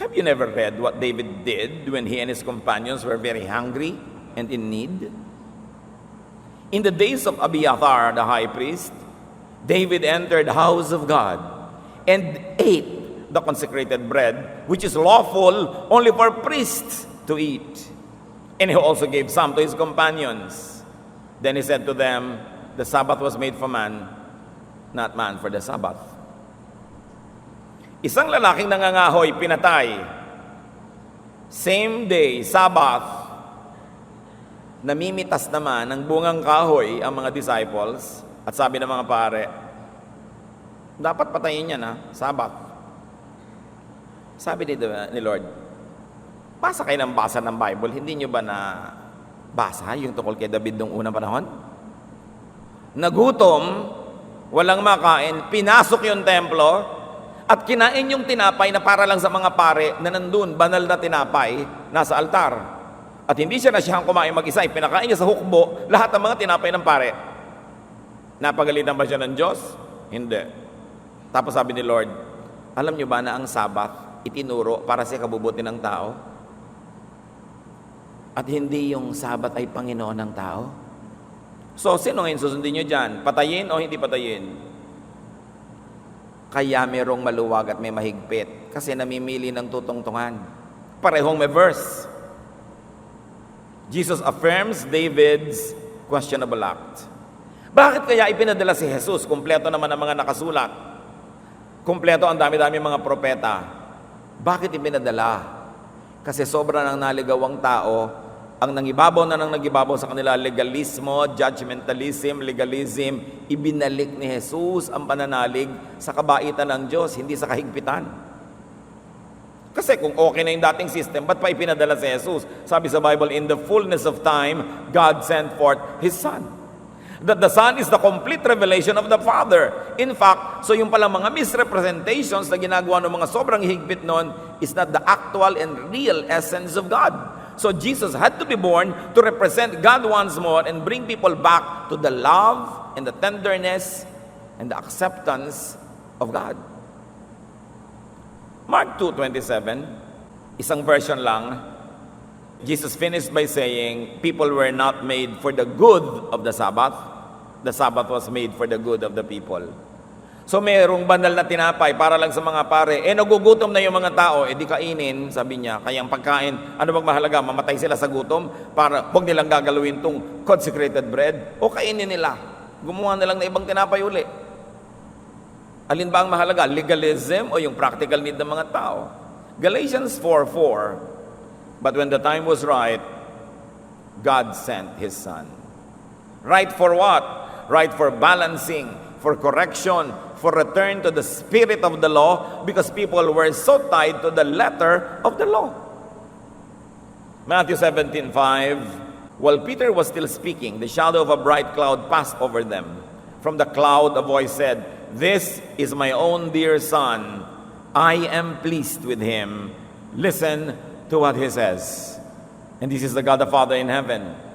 "Have you never read what David did when he and his companions were very hungry and in need? In the days of Abiathar, the high priest, David entered the house of God and ate the consecrated bread, which is lawful only for priests to eat. And he also gave some to his companions. Then he said to them, the Sabbath was made for man, not man for the Sabbath." Isang lalaking nangangahoy, pinatay. Same day, Sabbath, namimitas naman ng bungang kahoy ang mga disciples, at sabi ng mga pare, dapat patayin yan Sabbath. Sabi ni Lord, basa kayo ng basa ng Bible, hindi nyo ba na basa yung tungkol kay David noong unang panahon? Nagutom, walang makain, pinasok yung templo, at kinain yung tinapay na para lang sa mga pare na nandun, banal na tinapay, nasa altar. At hindi siya nasiyang kumain mag-isa, pinakain niya sa hukbo lahat ng mga tinapay ng pare. Napagalitan ba siya ng Diyos? Hindi. Tapos sabi ni Lord, alam niyo ba na ang Sabbath itinuro para sa kabubuti ng tao? At hindi yung Sabbath ay Panginoon ng tao? So, sino ngayon susundin niyo dyan? Patayin o hindi patayin? Kaya merong maluwag at may mahigpit kasi namimili ng tutungtungan. Parehong may verse. Jesus affirms David's questionable act. Bakit kaya ipinadala si Jesus? Kumpleto naman ang mga nakasulat. Kumpleto ang dami-dami mga propeta. Bakit ipinadala? Kasi sobra ng naligawang tao, ang nangibabaw na nang nagibabaw sa kanila, legalismo, judgmentalism, legalism, ibinalik ni Jesus ang pananalig sa kabaitan ng Diyos, hindi sa kahigpitan. Kasi kung okay na yung dating system, ba't pa ipinadala si Jesus? Sabi sa Bible, in the fullness of time, God sent forth His Son. That the Son is the complete revelation of the Father. In fact, so yung palang mga misrepresentations na ginagawa ng mga sobrang higpit noon is not the actual and real essence of God. So Jesus had to be born to represent God once more and bring people back to the love and the tenderness and the acceptance of God. Mark 2:27, isang version lang, Jesus finished by saying, people were not made for the good of the Sabbath was made for the good of the people. So mayroong banal na tinapay para lang sa mga pare, nagugutom na yung mga tao, di kainin, sabi niya, kaya ang pagkain, ano bang mahalaga, mamatay sila sa gutom, para huwag nilang gagalawin tong consecrated bread, o kainin nila, gumawa na lang na ibang tinapay uli. Alin ba ang mahalaga, legalism o yung practical need ng mga tao? Galatians 4:4, but when the time was right, God sent His Son. Right for what? Right for balancing, for correction, for return to the spirit of the law, because people were so tied to the letter of the law. Matthew 17:5, while Peter was still speaking, the shadow of a bright cloud passed over them. From the cloud a voice said, "This is my own dear Son. I am pleased with Him. Listen to what He says." And this is the God the Father in heaven.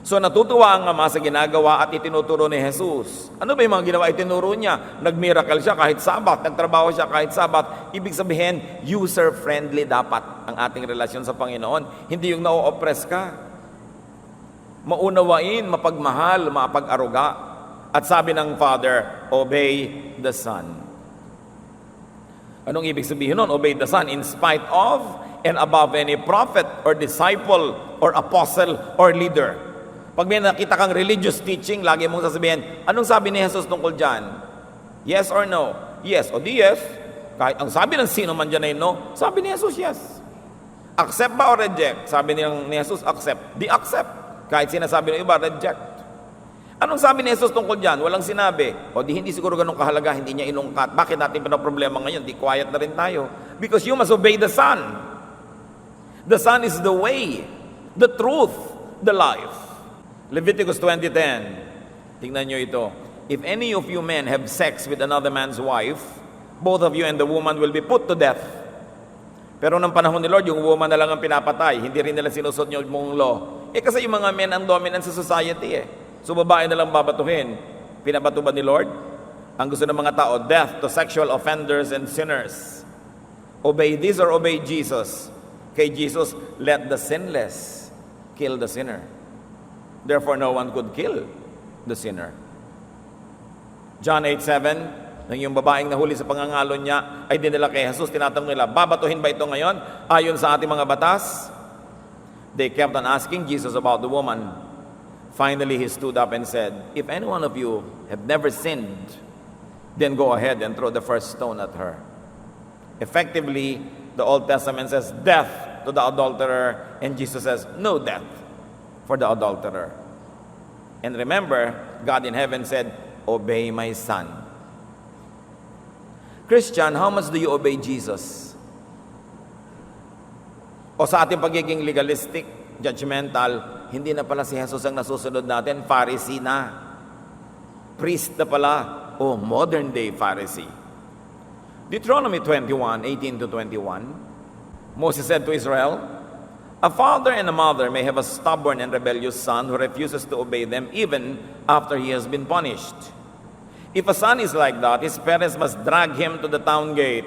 So natutuwa ang Ama sa ginagawa at itinuturo ni Jesus. Ano ba yung mga ginawa itinuro niya? Nag-miracle siya kahit Sabat, nagtrabaho siya kahit Sabat. Ibig sabihin, user-friendly dapat ang ating relasyon sa Panginoon. Hindi yung na-oppress ka. Maunawain, mapagmahal, mapag-aruga. At sabi ng Father, obey the Son. Anong ibig sabihin nun? Obey the Son in spite of and above any prophet or disciple or apostle or leader. Pag may nakita kang religious teaching, lagi mong sasabihin, anong sabi ni Jesus tungkol dyan? Yes or no? Yes. O di yes. Kahit ang sabi ng sino man dyan ay no, sabi ni Jesus yes. Accept ba o reject? Sabi ni Jesus, accept. Di accept. Kahit sinasabi ng iba, reject. Anong sabi ni Jesus tungkol dyan? Walang sinabi. O di hindi siguro ganun kahalaga, hindi niya inungkat. Bakit natin pinaproblema ngayon? Di quiet na rin tayo. Because you must obey the Son. The Son is the way, the truth, the life. Leviticus 20:10. Tingnan nyo ito. If any of you men have sex with another man's wife, both of you and the woman will be put to death. Pero nung panahon ni Lord, yung woman na lang ang pinapatay. Hindi rin nila sinusod yung mong law. Kasi yung mga men ang dominant sa society So babae na lang babatuhin. Pinabato ba ni Lord? Ang gusto ng mga tao, death to sexual offenders and sinners. Obey this or obey Jesus? Kay Jesus, let the sinless kill the sinner. Therefore, no one could kill the sinner. John 8:7, nang yung babaeng nahuli sa pangangalon niya ay dinala kay Jesus, tinatanong nila, babatuhin ba ito ngayon ayon sa ating mga batas? They kept on asking Jesus about the woman. Finally, He stood up and said, if any one of you have never sinned, then go ahead and throw the first stone at her. Effectively, the Old Testament says death to the adulterer, and Jesus says no death for the adulterer. And remember, God in heaven said, obey my Son. Christian, how much do you obey Jesus? O sa ating pagiging legalistic, judgmental, hindi na pala si Jesus ang nasusunod natin, Pharisee na. Priest na pala, o modern day Pharisee. Deuteronomy 21:18-21, Moses said to Israel, A father and a mother may have a stubborn and rebellious son who refuses to obey them even after he has been punished. If a son is like that, his parents must drag him to the town gate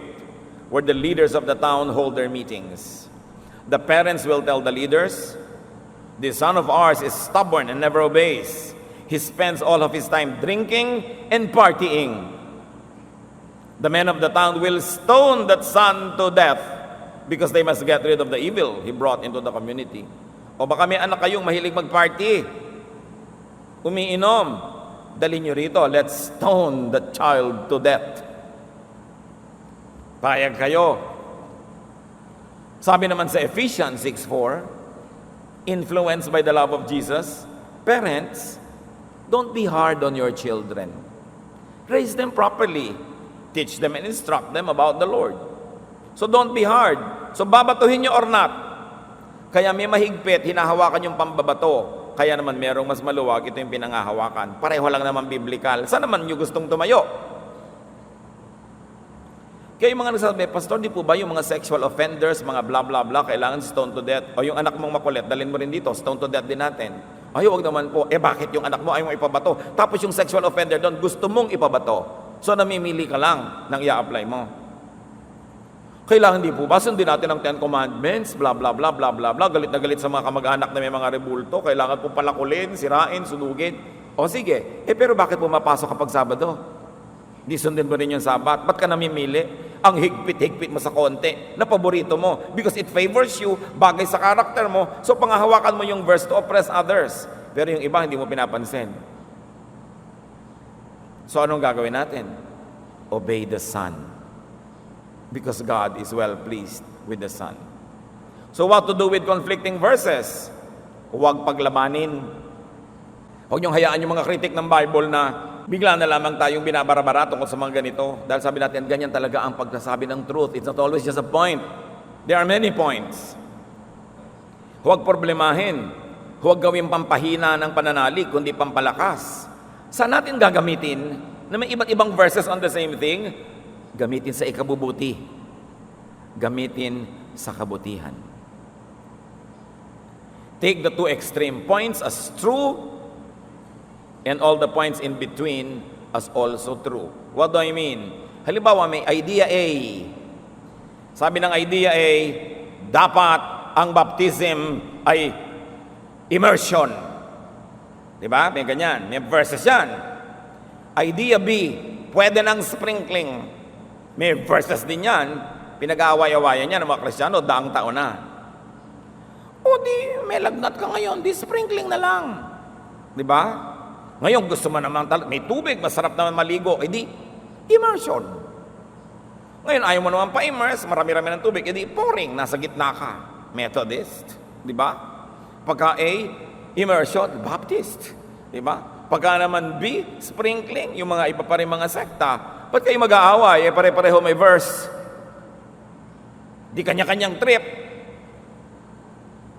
where the leaders of the town hold their meetings. The parents will tell the leaders, "This son of ours is stubborn and never obeys. He spends all of his time drinking and partying." The men of the town will stone that son to death because they must get rid of the evil he brought into the community. O baka may anak kayong mahilig mag-party, umiinom, dali nyo rito, let's stone the child to death. Payag kayo. Sabi naman sa Ephesians 6:4, influenced by the love of Jesus, parents, don't be hard on your children. Raise them properly. Teach them and instruct them about the Lord. So don't be hard. So babatuhin nyo or not. Kaya may mahigpit, hinahawakan yung pambabato. Kaya naman merong mas maluwag, ito yung pinangahawakan. Pareho lang naman biblikal. Saan naman nyo gustong tumayo? Kaya yung mga nagsasabi, Pastor, di po ba yung mga sexual offenders, mga blah blah blah, kailangan stone to death? O yung anak mong makulit, dalhin mo rin dito, stone to death din natin. Ay, wag naman po. Bakit yung anak mo ayaw mong ipabato? Tapos yung sexual offender doon, gusto mong ipabato. So namimili ka lang ng i-apply mo. Kailangan di po ba sundin natin ang 10 Commandments, blah, blah, blah, blah, blah, blah, galit na galit sa mga kamag-anak na may mga rebulto, kailangan po palakulin, sirain, sunugin. O sige, pero bakit pumapasok kapag Sabado? Di sundin mo rin yung Sabat. Ba't ka namimili? Ang higpit-higpit mo sa konti na paborito mo because it favors you, bagay sa karakter mo, so pangahawakan mo yung verse to oppress others. Pero yung iba, hindi mo pinapansin. So anong gagawin natin? Obey the Son. Because God is well pleased with the Son. So what to do with conflicting verses? Huwag paglabanin. Huwag niyong hayaan yung mga kritik ng Bible na bigla na lamang tayong binabarabara tungkol sa mga ganito. Dahil sabi natin, ganyan talaga ang pagsasabi ng truth. It's not always just a point. There are many points. Huwag problemahin. Huwag gawing pampahina ng pananalig, kundi pampalakas. Saan natin gagamitin na may iba't ibang verses on the same thing? Gamitin sa ikabubuti. Gamitin sa kabutihan. Take the two extreme points as true and all the points in between as also true. What do I mean? Halimbawa, may idea A. Sabi ng idea A, dapat ang baptism ay immersion. Diba? May ganyan. May verses yan. Idea B, pwede ng sprinkling. May verses din yan, pinag-aaway-awayan niya ng mga Kristiyano, daang taon na. O di, may lagnat ka ngayon, di sprinkling na lang. Di ba? Ngayon gusto mo naman, may tubig, masarap naman maligo, di, immersion. Ngayon ayaw mo naman pa-immerse, marami-rami ng tubig, di, pouring, nasa gitna ka. Methodist. Di ba? Pagka A, immersion, Baptist. Di ba? Pagka naman B, sprinkling, yung mga iba pa rin mga sekta. Ba't kayo mag-aaway? Pare-pareho may verse. Di kanya-kanyang trip.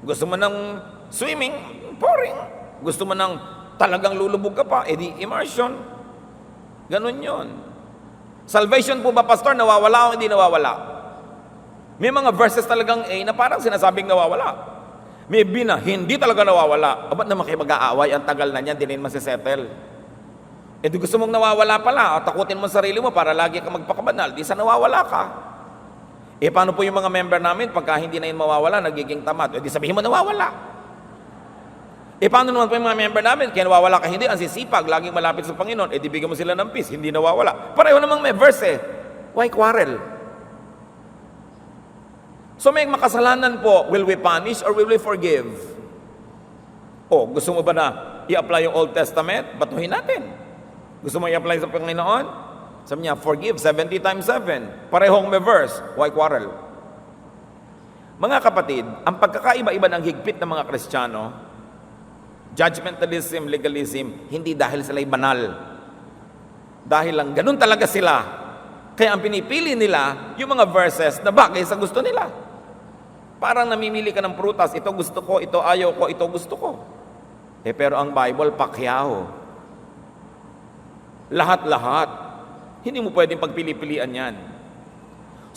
Gusto mo ng swimming, pouring. Gusto mo ng talagang lulubog ka pa, di immersion. Ganon yon. Salvation po ba, Pastor, nawawala o hindi nawawala? May mga verses talagang A na parang sinasabing nawawala. May B na hindi talaga nawawala. O ba't naman kayo mag-aaway? Ang tagal na niyan, di rin masisettle. Di gusto mong nawawala pala, o takutin mo sarili mo para lagi ka magpakabanal, di sa nawawala ka. Paano po yung mga member namin, pagka hindi na yun mawawala, nagiging tamad, di sabihin mo nawawala. Paano naman po yung mga member namin, kaya nawawala ka hindi, ang sisipag, laging malapit sa Panginoon, di bigyan mo sila ng peace, hindi nawawala. Pareho namang may verse why quarrel? So may makasalanan po, will we punish or will we forgive? Gusto mo ba na i-apply yung Old Testament? Batuhin natin. Gusto mo i-apply sa Panginoon? Sabi niya, forgive 70 times 7. Parehong may verse. Why quarrel? Mga kapatid, ang pagkakaiba-iba ng higpit ng mga Kristiyano, judgmentalism, legalism, hindi dahil sila'y banal. Dahil lang ganun talaga sila. Kaya ang pinipili nila, yung mga verses na bagay sa gusto nila. Parang namimili ka ng prutas, ito gusto ko, ito ayaw ko, ito gusto ko. Pero ang Bible, pakyaw. Lahat-lahat. Hindi mo pwedeng pagpili-pilian yan.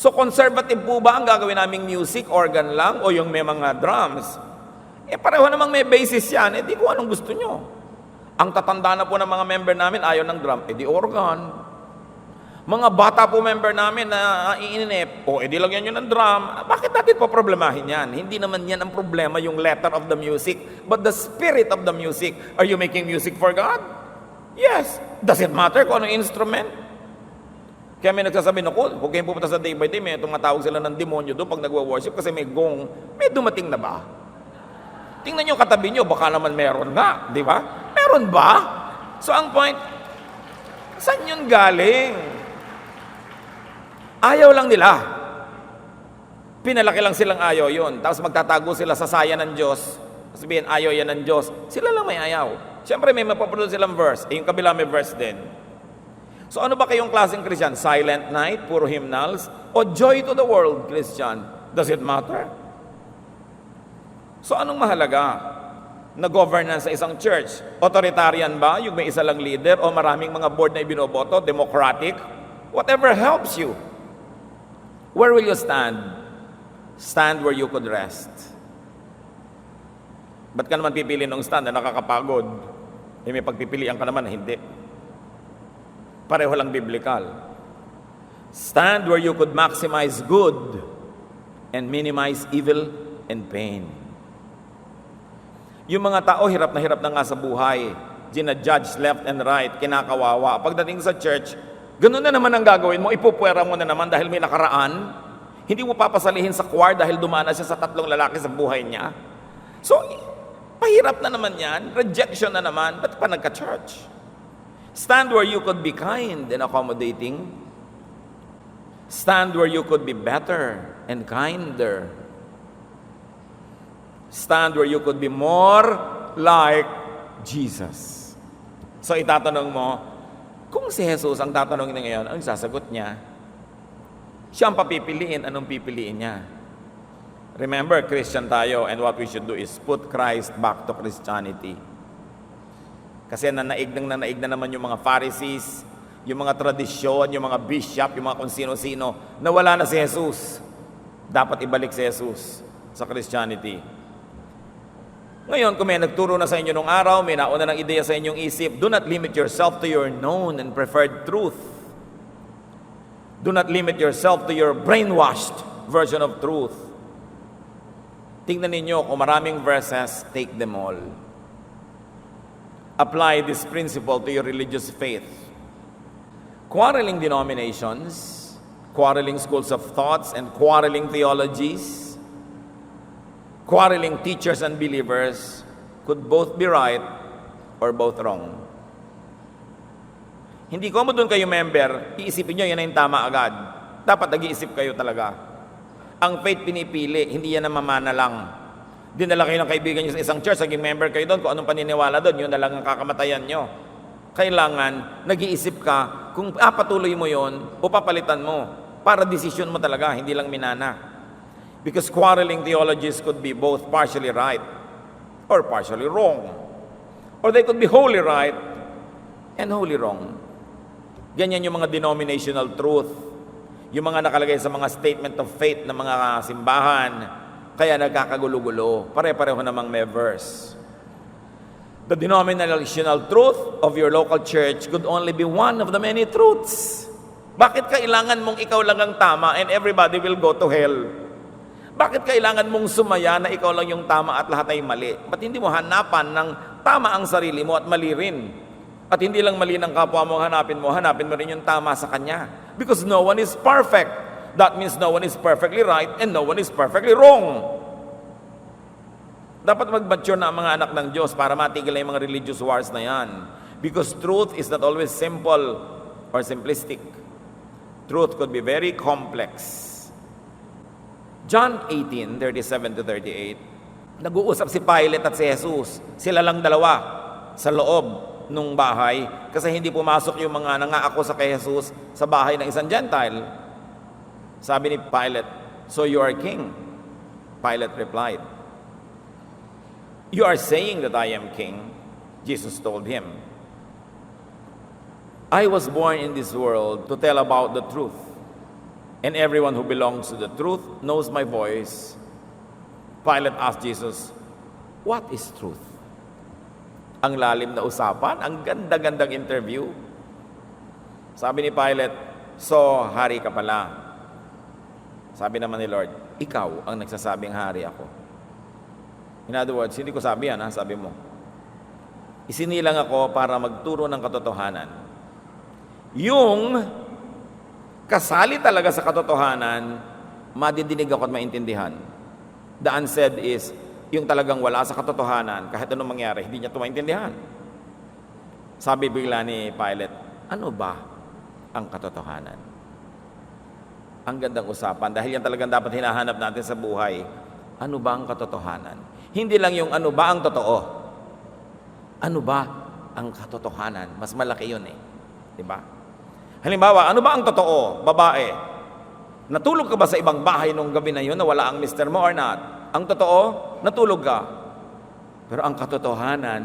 So conservative po ba ang gagawin naming music, organ lang, o yung may mga drums? Pareho namang may basis yan, di ko anong gusto nyo. Ang tatanda na po ng mga member namin, ayaw ng drum, di organ. Mga bata po member namin na iinip, di lagyan nyo ng drum. Bakit natin po problemahin yan? Hindi naman yan ang problema, yung letter of the music, but the spirit of the music. Are you making music for God? Yes. Does it matter kung anong instrument? Kaya may nagsasabi, naku, huwag kayong pupunta sa day by day, may tumatawag sila ng demonyo doon pag nagwa-worship kasi may gong, may dumating na ba? Tingnan nyo katabi nyo, baka naman meron nga, di ba? Meron ba? So ang point, saan yun galing? Ayaw lang nila. Pinalaki lang silang ayaw yun. Tapos magtatago sila sa saya ng Diyos. Sabihin, ayaw yan ng Diyos. Sila lang may ayaw. Siyempre may mapaproduce silang verse. Yung kabila may verse din. So ano ba kayong klaseng Christian? Silent night, puro hymnals? O joy to the world, Christian? Does it matter? So anong mahalaga na governance sa isang church? Authoritarian ba? Yung may isa lang leader? O maraming mga board na ibinoboto? Democratic? Whatever helps you. Where will you stand? Stand where you could rest. Ba't ka naman pipili ng stand na nakakapagod? May pagpipilian ka naman na hindi. Pareho lang biblical. Stand where you could maximize good and minimize evil and pain. Yung mga tao, hirap na nga sa buhay. Gina-judge left and right, kinakawawa. Pagdating sa church, ganun na naman ang gagawin mo, ipupwera mo na naman dahil may nakaraan. Hindi mo papasalihin sa choir dahil dumaan na siya sa 3 lalaki sa buhay niya. So, pahirap na naman yan, rejection na naman, ba't pa nagka-church? Stand where you could be kind and accommodating. Stand where you could be better and kinder. Stand where you could be more like Jesus. So itatanong mo, kung si Jesus ang tatanungin niya ngayon, anong sasagot niya? Siya ang papipiliin, anong pipiliin niya? Remember, Christian tayo, and what we should do is put Christ back to Christianity. Kasi nanaig na naman yung mga Pharisees, yung mga tradisyon, yung mga bishop, yung mga kung sino-sino, na wala na si Jesus. Dapat ibalik si Jesus sa Christianity. Ngayon, kung may nagturo na sa inyo nung araw, may nauna ng ideya sa inyong isip, do not limit yourself to your known and preferred truth. Do not limit yourself to your brainwashed version of truth. Tingnan ninyo, kung maraming verses, take them all. Apply this principle to your religious faith. Quarreling denominations, quarreling schools of thoughts, and quarreling theologies, quarreling teachers and believers could both be right or both wrong. Hindi ko mo doon kayo member, iisipin nyo yan na yung tama agad. Dapat nag-iisip kayo talaga. Ang faith pinipili, hindi yan na mamana lang. Dinala kayo ng kaibigan nyo sa isang church, naging member kayo doon, kung anong paniniwala doon, yun na lang ang kakamatayan nyo. Kailangan, nag-iisip ka, kung patuloy mo yon o papalitan mo, para desisyon mo talaga, hindi lang minana. Because quarreling theologies could be both partially right or partially wrong. Or they could be wholly right and wholly wrong. Ganyan yung mga denominational truth, yung mga nakalagay sa mga statement of faith ng mga simbahan, kaya nagkakagulo-gulo. Pare-pareho namang may verse. The denominational truth of your local church could only be one of the many truths. Bakit kailangan mong ikaw lang ang tama and everybody will go to hell? Bakit kailangan mong sumaya na ikaw lang yung tama at lahat ay mali? Ba't hindi mo hanapan ng tama ang sarili mo at mali rin? At hindi lang mali ng kapwa mo hanapin mo rin yung tama sa kanya. Because no one is perfect. That means no one is perfectly right and no one is perfectly wrong. Dapat mag-mature na ang mga anak ng Diyos para matigil na yung mga religious wars na yan. Because truth is not always simple or simplistic. Truth could be very complex. John 18:37 to 38, nag-uusap si Pilate at si Jesus. Sila lang dalawa sa loob nung bahay kasi hindi pumasok yung mga nangako sa kay Jesus sa bahay ng isang Gentile. Sabi ni Pilate, "So you are king?" Pilate replied, "You are saying that I am king." Jesus told him, "I was born in this world to tell about the truth. and everyone who belongs to the truth knows my voice. Pilate asked Jesus, what is truth? Ang lalim na usapan, ang ganda-gandang interview. Sabi ni Pilate, so hari ka pala. Sabi naman ni Lord, ikaw ang nagsasabing hari ako. In other words, hindi ko sabi yan, sabi mo. Isinilang ako para magturo ng katotohanan. Yung kasali talaga sa katotohanan, madidinig ako at maintindihan. The unsaid is, yung talagang wala sa katotohanan, kahit anong mangyari, hindi niya ito maintindihan. Sabi bigla ni Pilate, ano ba ang katotohanan? Ang gandang usapan, dahil yan talagang dapat hinahanap natin sa buhay. Ano ba ang katotohanan? Hindi lang yung ano ba ang totoo. Ano ba ang katotohanan? Mas malaki yun eh. Diba? Halimbawa, ano ba ang totoo? Babae, natulog ka ba sa ibang bahay nung gabi na yun na wala ang mister mo or not? Ang totoo, natulog ka. Pero ang katotohanan,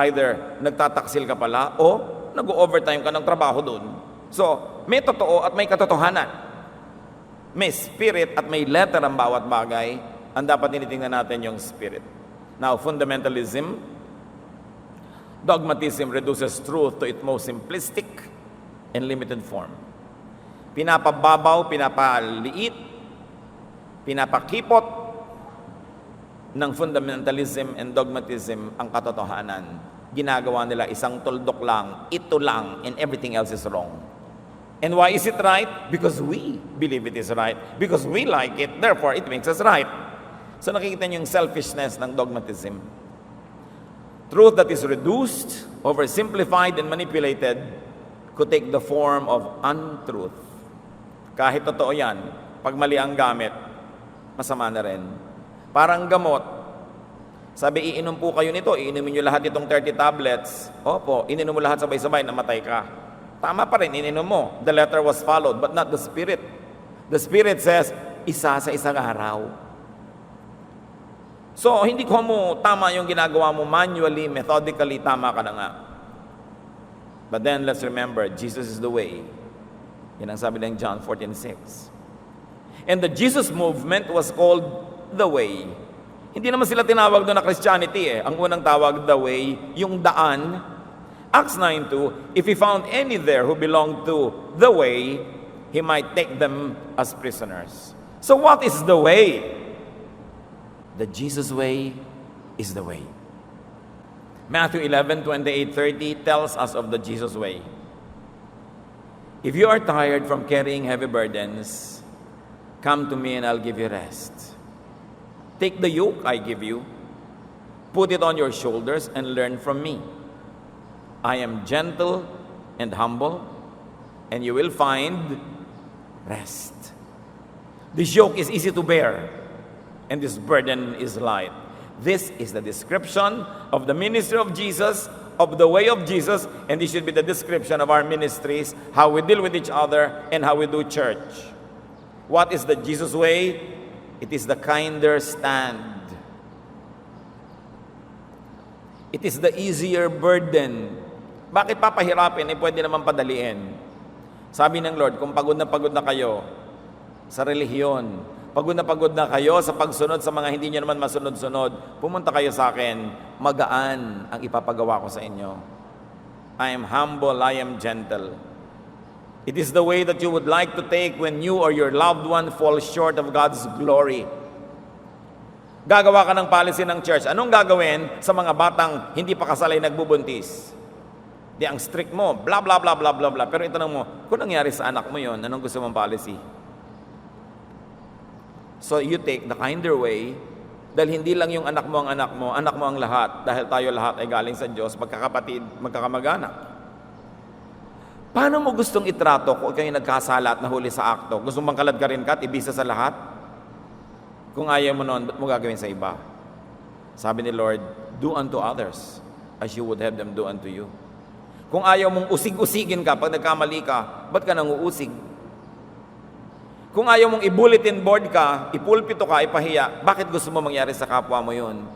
either nagtataksil ka pala o nag-overtime ka ng trabaho doon. So, may totoo at may katotohanan. May spirit at may letter ang bawat bagay. Ang dapat tinitingnan natin yung spirit. Now, fundamentalism, dogmatism reduces truth to its most simplistic and limited form. Pinapababaw, pinapaliit, pinapakipot ng fundamentalism and dogmatism ang katotohanan. Ginagawa nila isang tuldok lang, ito lang, and everything else is wrong. And why is it right? Because we believe it is right. Because we like it, therefore it makes us right. So nakikita niyo yung selfishness ng dogmatism. Truth that is reduced, oversimplified, and manipulated could take the form of untruth. Kahit totoo yan, pag mali ang gamit, masama na rin. Parang gamot. Sabi, iinom po kayo nito, iinumin nyo lahat itong 30 tablets. Opo, ininom mo lahat sabay-sabay, namatay ka. Tama pa rin, ininom mo. The letter was followed, but not the spirit. The spirit says, isa sa isang araw. So, hindi ko mo tama yung ginagawa mo manually, methodically, tama ka na nga. But then, let's remember, Jesus is the way. Yan ang sabi ng John 14:6. And the Jesus movement was called the way. Hindi naman sila tinawag doon na Christianity eh. Ang unang tawag, the way, yung daan. Acts 9:2, if he found any there who belonged to the way, he might take them as prisoners. So what is the way? The Jesus way is the way. Matthew 11:28-30 tells us of the Jesus way. If you are tired from carrying heavy burdens, come to me and I'll give you rest. Take the yoke I give you, put it on your shoulders and learn from me. I am gentle and humble, and you will find rest. This yoke is easy to bear, and this burden is light. This is the description of the ministry of Jesus, of the way of Jesus, and this should be the description of our ministries, how we deal with each other, and how we do church. What is the Jesus way? It is the kinder stand. It is the easier burden. Bakit papahirapin? Pwede naman padaliin. Sabi ng Lord, kung pagod na kayo sa relihiyon, pagod na kayo sa pagsunod sa mga hindi nyo naman masunod-sunod, pumunta kayo sa akin, magaan ang ipapagawa ko sa inyo. I am humble, I am gentle. It is the way that you would like to take when you or your loved one fall short of God's glory. Gagawa ka ng policy ng church. Anong gagawin sa mga batang hindi pa kasal ay nagbubuntis? Di ang strict mo, blah, blah, blah, blah, blah, blah. Pero itanong mo, kung nangyari sa anak mo yon, anong gusto mong policy? So you take the kinder way, dahil hindi lang yung anak mo ang lahat, dahil tayo lahat ay galing sa Diyos, magkakapatid, magkakamag-anak. Paano mo gustong itrato kung kayo nagkasala at nahuli sa akto? Gusto mong kalad ka rin ka at ibisa sa lahat? Kung ayaw mo noon, ba't mo gagawin sa iba? Sabi ni Lord, do unto others as you would have them do unto you. Kung ayaw mong usig-usigin ka pag nagkamali ka, ba't ka nang uusig? Kung ayaw mong i-bulletin board ka, ipulpito ka, ipahiya, bakit gusto mo mangyari sa kapwa mo yun?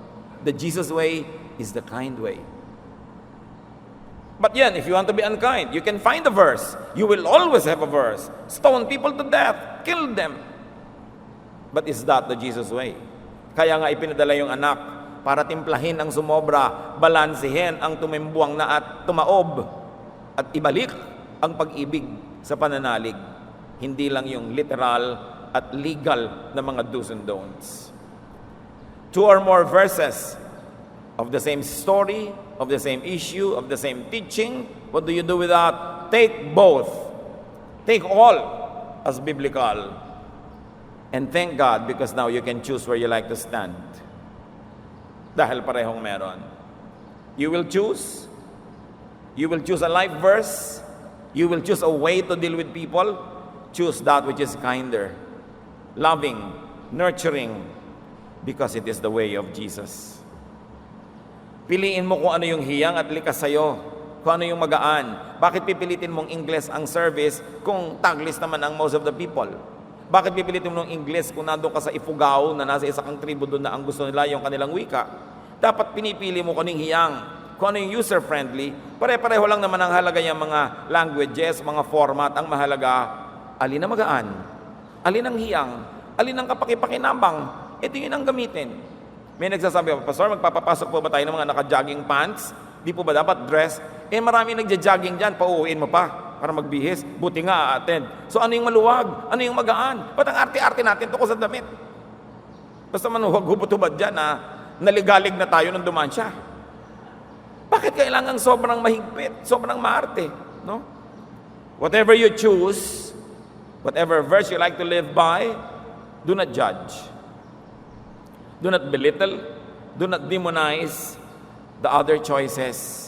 The Jesus way is the kind way. But yan, if you want to be unkind, you can find a verse. You will always have a verse. Stone people to death. Kill them. But is that the Jesus way? Kaya nga ipinadala yung anak para timplahin ang sumobra, balansihin ang tumimbuang na at tumaob, at ibalik ang pag-ibig sa pananalig. Hindi lang yung literal at legal na mga do's and don'ts. 2 or more verses of the same story, of the same issue, of the same teaching. What do you do with that? Take both. Take all as biblical. And thank God because now you can choose where you like to stand. Dahil parehong meron. You will choose. You will choose a life verse. You will choose a way to deal with people. Choose that which is kinder, loving, nurturing, because it is the way of Jesus. Piliin mo kung ano yung hiyang at likas sa'yo, kung ano yung magaan. Bakit pipilitin mong Ingles ang service kung Tagalog naman ang most of the people? Bakit pipilitin mo ng Ingles kung nandun ka sa Ifugao na nasa isa kang tribo doon na ang gusto nila yung kanilang wika? Dapat pinipili mo kung ano yung hiyang, kung ano yung user-friendly. Pare-pareho lang naman ang halaga yung mga languages, mga format. Ang mahalaga, alin ang magaan, alin ang hiyang, alin ang kapakipakinabang. Ito yun ang gamitin. May nagsasabi, Pastor, magpapapasok po ba tayo ng mga naka-jogging pants? Di po ba dapat dress? Marami nagja-jogging dyan, pauuwiin mo pa para magbihis. Buti nga attend. So ano yung maluwag? Ano yung magaan? Ba't ang arte-arte natin tungkol sa damit? Basta manuwag hubot-hubad dyan na naligalig na tayo nung dumaan siya. Bakit kailangan sobrang mahigpit, sobrang maarte? No? Whatever you choose, whatever verse you like to live by, do not judge. Do not belittle, do not demonize the other choices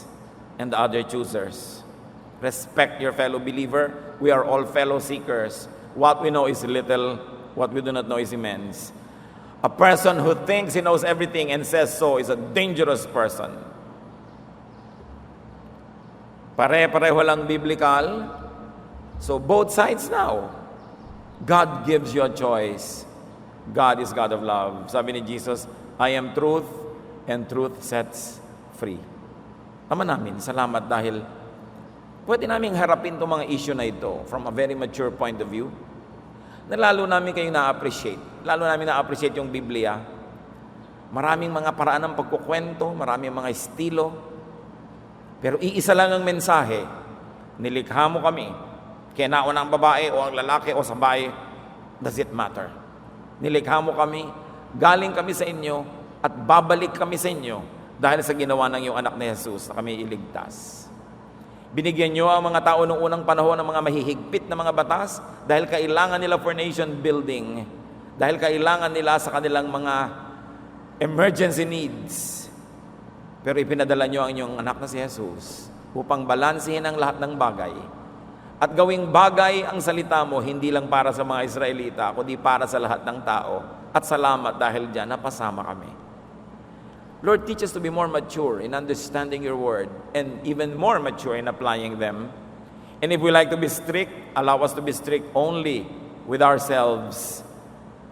and the other choosers. Respect your fellow believer. We are all fellow seekers. What we know is little, what we do not know is immense. A person who thinks he knows everything and says so is a dangerous person. Pare-pareho lang biblical. So both sides now. God gives you a choice. God is God of love. Sabi ni Jesus, I am truth and truth sets free. Ama namin, salamat dahil pwede namin harapin itong mga issue na ito from a very mature point of view. Na lalo namin kayo na-appreciate. Lalo namin na-appreciate yung Biblia. Maraming mga paraan ng pagkukwento, maraming mga estilo. Pero iisa lang ang mensahe. Nilikha mo kami. Kaya nauna ang babae o ang lalaki o sabay, does it matter? Nilikha mo kami, galing kami sa inyo, at babalik kami sa inyo dahil sa ginawa ng iyong anak na Jesus na kami iligtas. Binigyan niyo ang mga tao noong unang panahon ng mga mahihigpit na mga batas dahil kailangan nila for nation building, dahil kailangan nila sa kanilang mga emergency needs. Pero ipinadala niyo ang inyong anak na si Jesus upang balansihin ang lahat ng bagay. At gawing bagay ang salita mo, hindi lang para sa mga Israelita, kundi para sa lahat ng tao. At salamat dahil dyan, napasama kami. Lord, teach us to be more mature in understanding your word and even more mature in applying them. And if we like to be strict, allow us to be strict only with ourselves,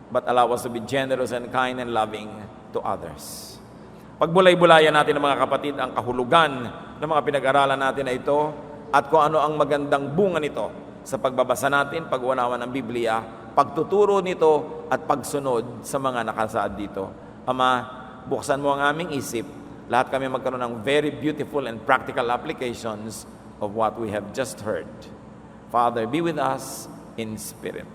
but allow us to be generous and kind and loving to others. Pagbulay-bulayan natin ng mga kapatid ang kahulugan ng mga pinag-aralan natin na ito, at kung ano ang magandang bunga nito sa pagbabasa natin, pag-unawa ng Biblia, pagtuturo nito at pagsunod sa mga nakasaad dito. Ama, buksan mo ang aming isip. Lahat kami magkaroon ng very beautiful and practical applications of what we have just heard. Father, be with us in spirit.